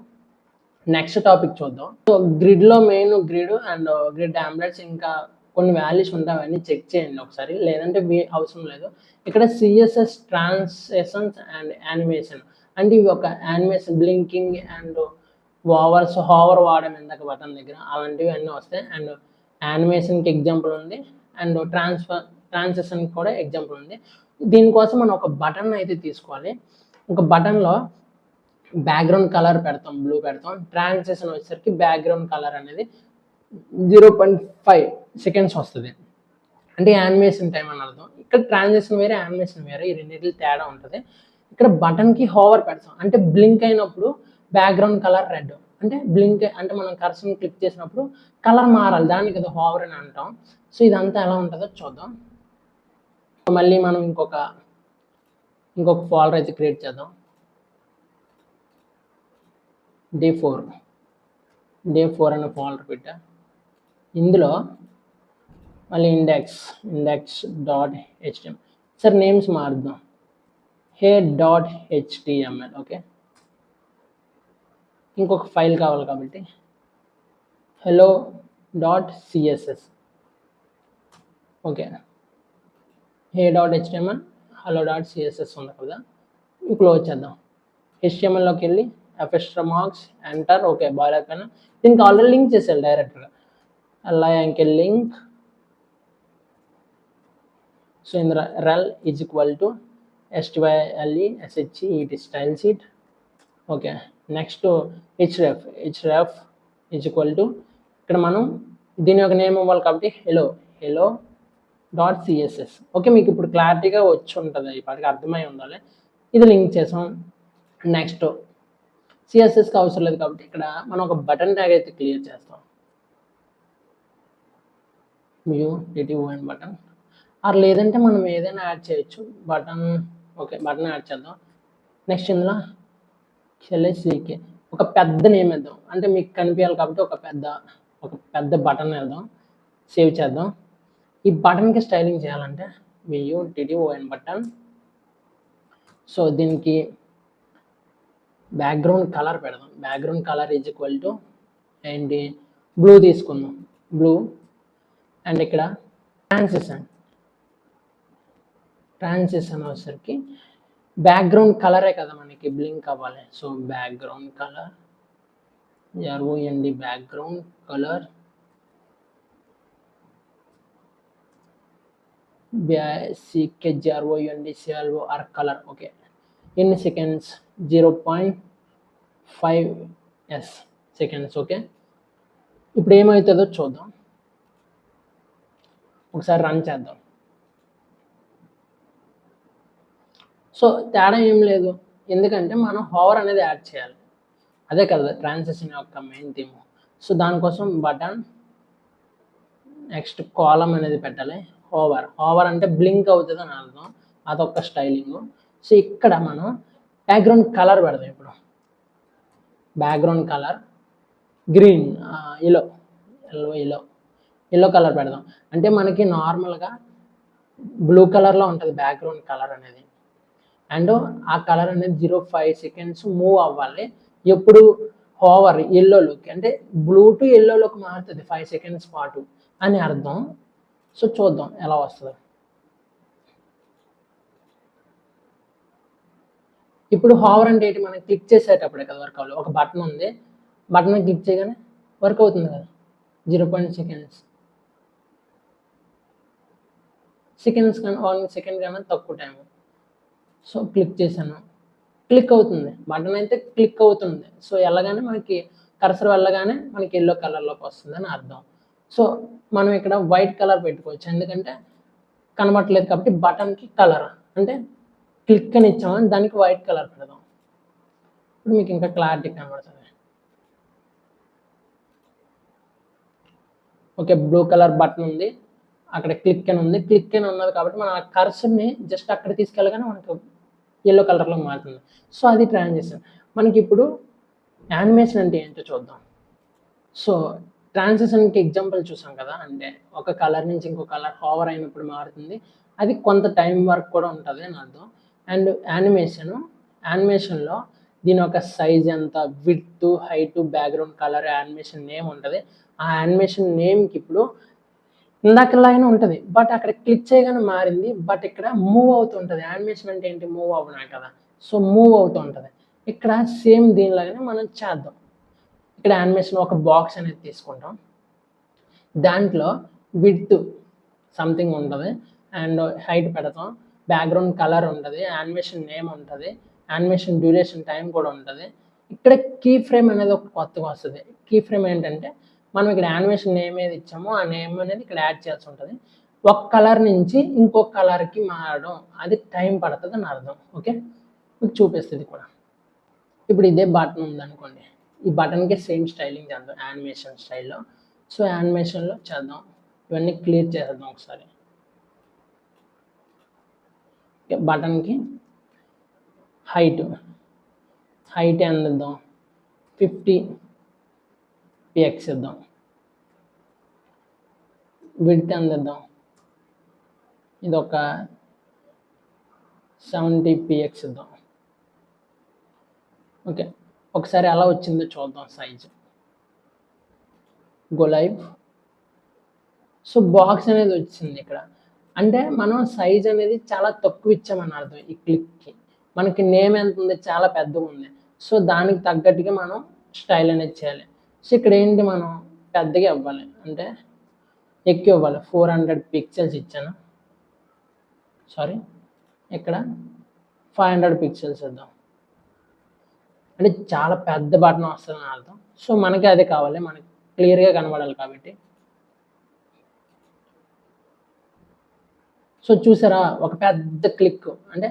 నెక్స్ట్ టాపిక్ చూద్దాం. సో గ్రిడ్లో main grid and grid templates, ఇంకా కొన్ని వాల్యూస్ ఉంటాయి, అవన్నీ చెక్ చేయండి ఒకసారి, లేదంటే అవసరం లేదు. ఇక్కడ CSS ట్రాన్స్లేషన్స్ అండ్ యానిమేషన్ అంటే ఇవి ఒక యానిమేషన్, బ్లింకింగ్ అండ్ హోవర్ వాడడం ఇందాక బటన్ దగ్గర, అలాంటివి అన్నీ వస్తాయి. అండ్ యానిమేషన్కి ఎగ్జాంపుల్ ఉంది. అండ్ ట్రాన్సిషన్ కూడా ఎగ్జాంపుల్ ఉంది. దీనికోసం మనం ఒక బటన్ అయితే తీసుకోవాలి. ఒక బటన్లో బ్యాక్గ్రౌండ్ కలర్ పెడతాం, బ్లూ పెడతాం. ట్రాన్సిషన్ వచ్చేసరికి బ్యాక్గ్రౌండ్ కలర్ అనేది 0.5 సెకండ్స్ వస్తుంది. అంటే యానిమేషన్ టైం అని అర్థం. ఇక్కడ ట్రాన్సిషన్ వేరే, యానిమేషన్ వేరే, ఈ రెండింటికి తేడా ఉంటుంది. ఇక్కడ బటన్కి హోవర్ పెడతాం, అంటే బ్లింక్ అయినప్పుడు బ్యాక్గ్రౌండ్ కలర్ రెడ్, అంటే బ్లింక్ అంటే మనం కర్సర్ని క్లిక్ చేసినప్పుడు కలర్ మారాలి, దానికి కదా హోవర్ అని అంటాం. సో ఇదంతా ఎలా ఉంటుందో చూద్దాం. మళ్ళీ మనం ఇంకొక ఫోల్డర్ అయితే క్రియేట్ చేద్దాం. డే4 అనే ఫోల్డర్ పెట్టా. ఇందులో మళ్ళీ index.html. సార్ నేమ్స్ మారుద్దాం, hey.html. ఓకే, ఇంకొక ఫైల్ కావాలి కాబట్టి hello.css. ఓకే, hey.html, hello.css ఉంది కదా, క్లోజ్ చేద్దాం. HTMLలోకి వెళ్ళి f*** ఎంటర్. ఓకే, బాగా అయిపోయినా. దీనికి ఆల్రెడీ లింక్ చేసేయాలి డైరెక్ట్గా. Ankle link. సో ఇందులో rel is equal to STYLE style sheet. Okay, next href is equal to, ఇక్కడ మనం దీని యొక్క నేమ్ ఇవ్వాలి కాబట్టి hello.css. ఓకే, మీకు ఇప్పుడు క్లారిటీగా వచ్చి ఉంటుంది, ఇప్పటికి అర్థమై ఉండాలి. ఇది లింక్ చేసాం. నెక్స్ట్ సిఎస్ఎస్కి అవసరం లేదు కాబట్టి ఇక్కడ మనం ఒక బటన్ ట్యాగ్ అయితే క్లియర్ చేస్తాం. MUTTON బటన్, ఆర్ లేదంటే మనం ఏదైనా యాడ్ చేయొచ్చు. బటన్. ఓకే, బటన్ యాడ్ చేద్దాం. నెక్స్ట్ ఇందులో CK ఒక పెద్ద నేమ్ వేద్దాం, అంటే మీకు కనిపించాలి కాబట్టి ఒక పెద్ద బటన్ వేద్దాం. సేవ్ చేద్దాం. ఈ బటన్కి స్టైలింగ్ చేయాలంటే MUTTON బటన్. సో దీనికి బ్యాక్గ్రౌండ్ కలర్ పెడదాం. Background colour is equal to ఏంటి, బ్లూ తీసుకుందాం, బ్లూ. అండ్ ఇక్కడ ట్రాన్సిషన్ వచ్చేసరికి బ్యాక్గ్రౌండ్ కలరే కదా మనకి బ్లింక్ అవ్వాలి. So background colour ROND background colour CKROND colour. Okay, ఎన్ని సెకండ్స్, 0.5 సెకండ్స్. ఓకే, ఇప్పుడు ఏమవుతుందో చూద్దాం. ఒకసారి రన్ చేద్దాం. సో తేడా ఏం లేదు, ఎందుకంటే మనం హోవర్ అనేది యాడ్ చేయాలి. అదే కదా ట్రాన్సిషన్ యొక్క మెయిన్ థీమ్. సో దానికోసం బటన్, నెక్స్ట్ కాలం అనేది పెట్టాలి. హోవర్ అంటే బ్లింక్ అవుతుంది అని అర్థం, అదొక స్టైలింగ్. సో ఇక్కడ మనం బ్యాక్గ్రౌండ్ కలర్ పెడదాం. ఇప్పుడు background colour green, yellow colour పెడదాం. అంటే మనకి నార్మల్గా బ్లూ కలర్లో ఉంటుంది బ్యాక్గ్రౌండ్ కలర్ అనేది. అండ్ ఆ కలర్ అనేది 0.5 సెకండ్స్ మూవ్ అవ్వాలి. ఎప్పుడు హోవర్ ఎల్లోలోకి, అంటే బ్లూ టు ఎల్లోలోకి మారుతుంది 5 సెకండ్స్ పాటు అని అర్థం. సో చూద్దాం ఎలా వస్తుంది. ఇప్పుడు హోవర్ అంటే ఏంటి, మనం క్లిక్ చేసేటప్పుడే కదా వర్క్ అవ్వాలి. ఒక బటన్ ఉంది, బటన్ క్లిక్ చేయగానే వర్క్ అవుతుంది కదా, 0.5 సెకండ్స్ కానీ 1 సెకండ్ కన్నా తక్కువ టైం. సో క్లిక్ చేశాను, క్లిక్ అవుతుంది, బటన్ అయితే క్లిక్ అవుతుంది. సో వెళ్ళగానే మనకి కర్సర్ వెళ్ళగానే మనకి ఎల్లో కలర్లోకి వస్తుంది అని అర్థం. సో మనం ఇక్కడ వైట్ కలర్ పెట్టుకోవచ్చు, ఎందుకంటే కనబట్టలేదు కాబట్టి. బటన్కి కలర్ అంటే క్లిక్ అని ఇచ్చామని దానికి వైట్ కలర్ పెడదాం. ఇప్పుడు మీకు ఇంకా క్లారిటీ కనబడుతుంది. ఓకే, బ్లూ కలర్ బటన్ ఉంది, అక్కడ క్లిక్ అని ఉంది. క్లిక్ అని ఉన్నది కాబట్టి మనం ఆ కర్సర్ని జస్ట్ అక్కడ తీసుకెళ్ళగానే మనకు ఎల్లో కలర్లో మారుతుంది. సో అది ట్రాన్సిషన్. మనకి ఇప్పుడు యానిమేషన్ అంటే ఏంటో చూద్దాం. సో ట్రాన్సిషన్కి ఎగ్జాంపుల్ చూసాం కదా, అంటే ఒక కలర్ నుంచి ఇంకో కలర్ హోవర్ అయినప్పుడు మారుతుంది. అది కొంత టైం వరకు కూడా ఉంటుంది అని అర్థం. అండ్ యానిమేషన్లో దీని యొక్క సైజ్ ఎంత, width, height, background colour, animation name ఉంటుంది. ఆ యానిమేషన్ నేమ్కి ఇప్పుడు ఇందాకలాగానే ఉంటుంది, బట్ అక్కడ క్లిక్ చేయగానే మారింది. బట్ ఇక్కడ మూవ్ అవుతుంటుంది. యానిమేషన్ అంటే ఏంటి, మూవ్ అవునా కదా. సో మూవ్ అవుతూ ఉంటుంది. ఇక్కడ సేమ్ దీనిలాగానే మనం చేద్దాం. ఇక్కడ యానిమేషన్ ఒక బాక్స్ అనేది తీసుకుంటాం, దాంట్లో విడ్త్ సంథింగ్ ఉంటుంది, అండ్ హైట్ పెడతాం, బ్యాక్గ్రౌండ్ కలర్ ఉంటుంది, యానిమేషన్ నేమ్ ఉంటుంది, యానిమేషన్ డ్యూరేషన్ టైం కూడా ఉంటుంది. ఇక్కడ కీ ఫ్రేమ్ అనేది ఒక కొత్తగా వస్తుంది. కీ ఫ్రేమ్ ఏంటంటే మనం ఇక్కడ యానిమేషన్ నేమ్ ఏది ఇచ్చామో ఆ నేమ్ అనేది ఇక్కడ యాడ్ చేయాల్సి ఉంటుంది. ఒక కలర్ నుంచి ఇంకొక కలర్కి మారడం, అది టైం పడుతుంది అని అర్థం. ఓకే, మీకు చూపిస్తుంది కూడా. ఇప్పుడు ఇదే బటన్ ఉందనుకోండి, ఈ బటన్కి సేమ్ స్టైలింగ్ చేద్దాం యానిమేషన్ స్టైల్లో. సో యానిమేషన్లో చేద్దాం, ఇవన్నీ క్లియర్ చేద్దాం ఒకసారి. బటన్కి హైట్ ఎంత ఇద్దాం, 50 px ఇద్దాం. విడ్త్ ఎంత ఇద్దాం, ఇది ఒక 70 px ఇద్దాం. ఓకే, ఒకసారి ఎలా వచ్చిందో చూద్దాం size. Go live. So box అనేది వచ్చింది ఇక్కడ. అంటే మనం సైజ్ అనేది చాలా తక్కువ ఇచ్చామని అర్థం. ఈ క్లిక్కి మనకి నేమ్ ఎంత ఉంది, చాలా పెద్దగా ఉంది. సో దానికి తగ్గట్టుగా మనం స్టైల్ అనేది చేయాలి. సో ఇక్కడ ఏంటి, మనం పెద్దగా ఇవ్వాలి, అంటే ఎక్కువ ఇవ్వాలి. 400 పిక్సెల్స్ ఇచ్చాను, సారీ ఇక్కడ 500 పిక్సెల్స్ ఇద్దాం. అంటే చాలా పెద్ద బటన్ వస్తుంది అని అర్థం. సో మనకి అదే కావాలి, మనకి క్లియర్గా కనబడాలి కాబట్టి. సో చూసారా, ఒక పెద్ద క్లిక్, అంటే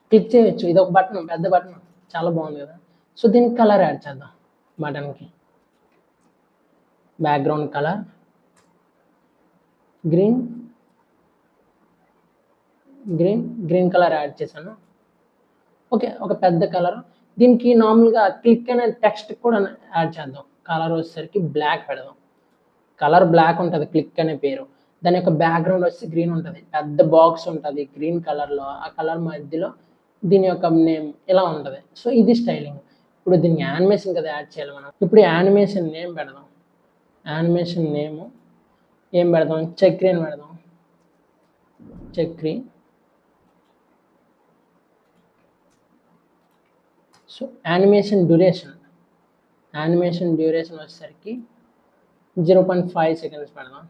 క్లిక్ చేయొచ్చు. ఇది ఒక బటన్, పెద్ద బటన్, చాలా బాగుంది కదా. సో దీనికి కలర్ యాడ్ చేద్దాం. బటన్కి background colour green colour add చేశాను. ఓకే, ఒక పెద్ద కలర్. దీనికి నార్మల్గా క్లిక్ అనే టెక్స్ట్ కూడా యాడ్ చేద్దాం. కలర్ వచ్చేసరికి బ్లాక్ పెడదాం. కలర్ బ్లాక్ ఉంటుంది క్లిక్ అనే పేరు. దాని యొక్క బ్యాక్గ్రౌండ్ వచ్చి గ్రీన్ ఉంటుంది, పెద్ద బాక్స్ ఉంటుంది గ్రీన్ కలర్లో. ఆ కలర్ మధ్యలో దీని యొక్క నేమ్ ఇలా ఉంటుంది. సో ఇది స్టైలింగ్. ఇప్పుడు దీనికి యానిమేషన్ కదా యాడ్ చేయాలి మనం. ఇప్పుడు యానిమేషన్ నేమ్ పెడదాం. యానిమేషన్ నేమ్ ఏం పెడదాం, చక్రి అని పెడదాం. చక్రి. సో యానిమేషన్ డ్యూరేషన్ వచ్చేసరికి 0.5 సెకండ్స్ పెడదాం.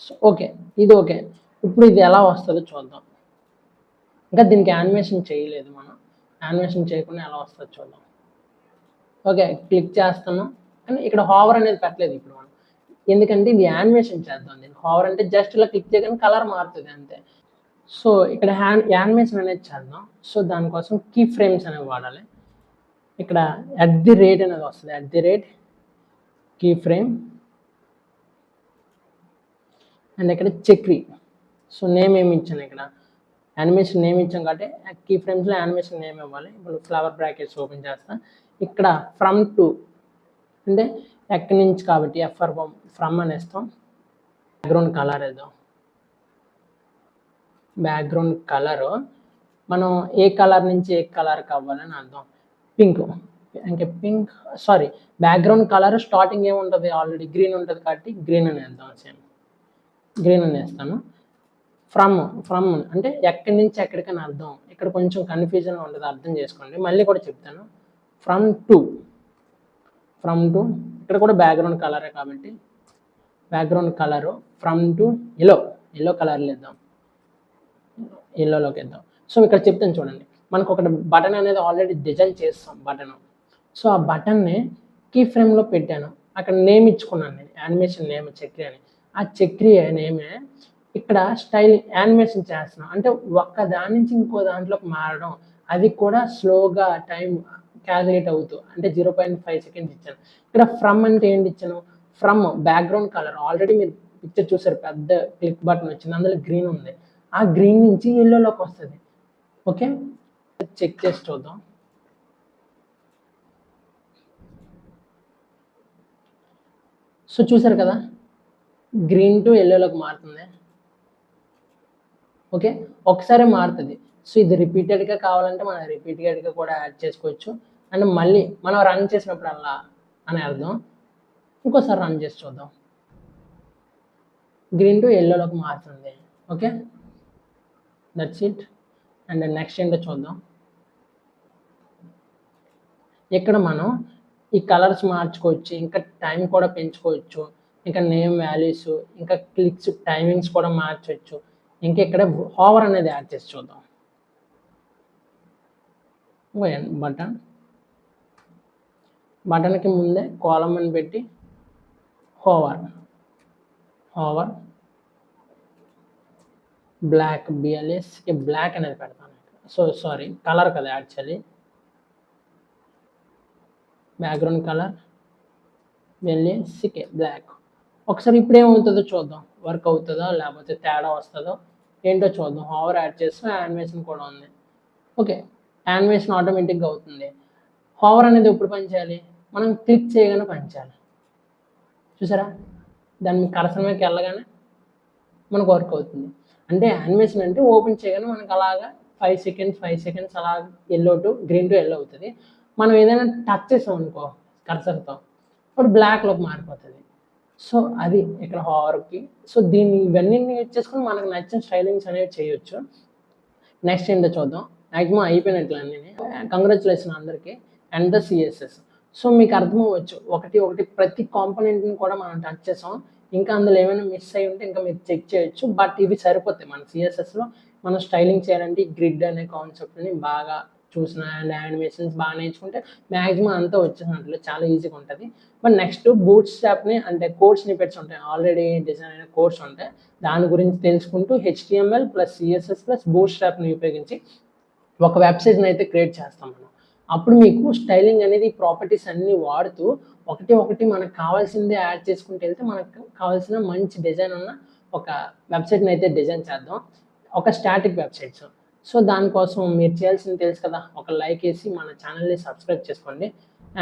సో ఓకే, ఇది ఓకే. ఇప్పుడు ఇది ఎలా వస్తుందో చూద్దాం. ఇంకా దీనికి యానిమేషన్ చేయలేదు మనం, యానిమేషన్ చేయకుండా ఎలా వస్తుందో చూద్దాం. ఓకే, క్లిక్ చేస్తాను, కానీ ఇక్కడ హావర్ అనేది పెట్టలేదు ఇప్పుడు మనం, ఎందుకంటే ఇది యానిమేషన్ చేద్దాం. దీన్ని హావర్ అంటే జస్ట్ ఇలా క్లిక్ చేయగానే కలర్ మారుతుంది అంతే. సో ఇక్కడ యానిమేషన్ అనేది చేద్దాం. సో దానికోసం కీ ఫ్రేమ్స్ అనేవి వాడాలి. ఇక్కడ @ అనేది వస్తుంది, కీ ఫ్రేమ్. అండ్ ఇక్కడ చక్రి. సో నేమ్ ఏమి ఇచ్చాను, ఇక్కడ యానిమేషన్ నేమ్ ఇచ్చాం కాబట్టి కీ ఫ్రేమ్స్లో యానిమేషన్ నేమ్ ఇవ్వాలి. ఇప్పుడు ఫ్లవర్ బ్రాకెట్స్ ఓపెన్ చేస్తాం. ఇక్కడ ఫ్రమ్ టు అంటే ఎక్కడి నుంచి కాబట్టి ఫ్రమ్ అని ఇస్తాం. బ్యాక్గ్రౌండ్ కలర్ వేద్దాం. బ్యాక్గ్రౌండ్ కలరు మనం ఏ కలర్ నుంచి ఏ కలర్కి అవ్వాలని అర్థం. పింక్, ఇంకా బ్యాక్గ్రౌండ్ కలర్ స్టార్టింగ్ ఏముంటుంది, ఆల్రెడీ గ్రీన్ ఉంటుంది కాబట్టి గ్రీన్ అని వేద్దాం. సేమ్ గ్రీన్ అని వేస్తాను. ఫ్రమ్ అంటే ఎక్కడి నుంచి ఎక్కడికని అర్థం. ఇక్కడ కొంచెం కన్ఫ్యూజన్ ఉంటుంది, అర్థం చేసుకోండి. మళ్ళీ కూడా చెప్తాను. ఫ్రమ్ టు ఇక్కడ కూడా బ్యాక్గ్రౌండ్ కలరే కాబట్టి background colour from to yellow కలర్లో వేద్దాం. ఎల్లోలోకి వేద్దాం. సో ఇక్కడ చెప్తాను చూడండి, మనకు ఒక బటన్ అనేది ఆల్రెడీ డిజైన్ చేస్తాం బటన్. సో ఆ బటన్ని కీ ఫ్రేమ్లో పెట్టాను, అక్కడ నేమ్ ఇచ్చుకున్నాను నేను, యానిమేషన్ నేమ్ చక్రి అని. ఆ చక్రి నేమే ఇక్కడ స్టైల్ యానిమేషన్ చేస్తున్నాం, అంటే ఒక్క దాని నుంచి ఇంకో దాంట్లోకి మారడం, అది కూడా స్లోగా టైం క్యాలిక్యులేట్ అవుతూ, అంటే 0.5 సెకండ్స్ ఇచ్చాను. ఇక్కడ ఫ్రమ్ అంటే ఏంటి ఇచ్చాను, ఫ్రమ్ బ్యాక్గ్రౌండ్ కలర్ ఆల్రెడీ మీరు పిక్చర్ చూసారు, పెద్ద క్లిక్ బటన్ వచ్చింది, అందులో గ్రీన్ ఉంది. ఆ గ్రీన్ నుంచి ఎల్లోలోకి వస్తుంది. ఓకే, చెక్ చేసి చూద్దాం. సో చూసారు కదా, గ్రీన్ టు ఎల్లోలోకి మారుతుంది. ఓకే, ఒకసారి మారుతుంది. సో ఇది రిపీటెడ్గా కావాలంటే మనం రిపీటెడ్గా కూడా యాడ్ చేసుకోవచ్చు. అండ్ మళ్ళీ మనం రన్ చేసినప్పుడు అలా అని అర్థం. ఇంకోసారి రన్ చేసి చూద్దాం. గ్రీన్ టు ఎల్లోలోకి మారుతుంది. Okay, that's it. And next ఏంటో చూద్దాం. ఇక్కడ మనం ఈ కలర్స్ మార్చుకోవచ్చు, ఇంకా టైం కూడా పెంచుకోవచ్చు. ఇంకా నేమ్ వాల్యూస్, ఇంకా క్లిక్స్ టైమింగ్స్ కూడా మార్చవచ్చు. ఇంకా ఇక్కడ హోవర్ అనేది యాడ్ చేసి చూద్దాం. బటన్కి ముందే కాలమ్ అని పెట్టి హోవర్ బ్లాక్ బిఎల్ఎస్కి బ్లాక్ అనేది పెడతాను. సారీ కలర్ కదా యాక్చువల్లీ, బ్యాక్గ్రౌండ్ కలర్ బిఎల్ఎస్కి బ్లాక్. ఒకసారి ఇప్పుడు ఏమవుతుందో చూద్దాం, వర్క్ అవుతుందో లేకపోతే తేడా వస్తుందో ఏంటో చూద్దాం. హోవర్ యాడ్ చేస్తే యానిమేషన్ కూడా ఉంది. ఓకే, యానిమేషన్ ఆటోమేటిక్గా అవుతుంది. హోవర్ అనేది ఎప్పుడు పనిచేయాలి, మనం క్లిక్ చేయగానే పనిచేయాలి. చూసారా, దాన్ని కర్సర్ మీదకి వెళ్ళగానే మనకు వర్క్ అవుతుంది. అంటే యానిమేషన్ అంటే ఓపెన్ చేయగానే మనకు అలాగా 5 సెకండ్స్ అలా yellow to green to yellow అవుతుంది. మనం ఏదైనా టచ్ చేసాం అనుకో కర్సర్తో, అప్పుడు బ్లాక్లోకి మారిపోతుంది. సో అది ఇక్కడ హోవర్కి. సో దీన్ని ఇవన్నీ యూజ్ చేసుకుని మనకు నచ్చిన స్టైలింగ్స్ అనేవి చేయొచ్చు. నెక్స్ట్ ఏంటో చూద్దాం. మ్యాక్సిమం అయిపోయినట్లు అన్నీ. కంగ్రాచులేషన్ అందరికీ అండ్ ద సిఎస్ఎస్. సో మీకు అర్థం అవ్వచ్చు, ఒకటి ప్రతి కాంపోనెంట్ని కూడా మనం టచ్ చేసాం. ఇంకా అందులో ఏమైనా మిస్ అయ్యి ఉంటే ఇంకా మీరు చెక్ చేయొచ్చు. బట్ ఇవి సరిపోతాయి మన సిఎస్ఎస్లో. మనం స్టైలింగ్ చేయాలంటే ఈ గ్రిడ్ అనే కాన్సెప్ట్ని బాగా చూసిన అండ్ యానిమేషన్స్ బాగా నేర్చుకుంటే మ్యాక్సిమం అంతా వచ్చేసినట్లు చాలా ఈజీగా ఉంటుంది. బట్ నెక్స్ట్ బూట్ స్ట్రాప్ని అంటే కోడ్ స్నిపెట్స్ ఉంటాయి, ఆల్రెడీ డిజైన్ అయిన కోడ్స్ ఉంటాయి. దాని గురించి తెలుసుకుంటూ HTML ప్లస్ CSS ప్లస్ బూట్ స్ట్రాప్ని ఉపయోగించి ఒక వెబ్సైట్ని అయితే క్రియేట్ చేస్తాం మనం. అప్పుడు మీకు స్టైలింగ్ అనేది ప్రాపర్టీస్ అన్నీ వాడుతూ ఒకటి మనకు కావాల్సిందే యాడ్ చేసుకుంటూ వెళ్తే మనకు కావాల్సిన మంచి డిజైన్ ఉన్న ఒక వెబ్సైట్ని అయితే డిజైన్ చేద్దాం, ఒక స్టాటిక్ వెబ్సైట్స్. సో దానికోసం మీరు చేయాల్సింది తెలుసు కదా, ఒక లైక్ వేసి మన ఛానల్ని సబ్స్క్రైబ్ చేసుకోండి.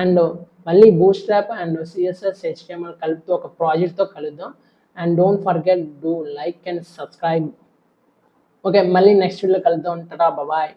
అండ్ మళ్ళీ boot strap and CSS HTML కలుపుతూ ఒక ప్రాజెక్ట్తో కలుద్దాం. And don't forget do like and subscribe. Okay, మళ్ళీ నెక్స్ట్ వీడియోలో కలుద్దాం. టాటా, బాయ్.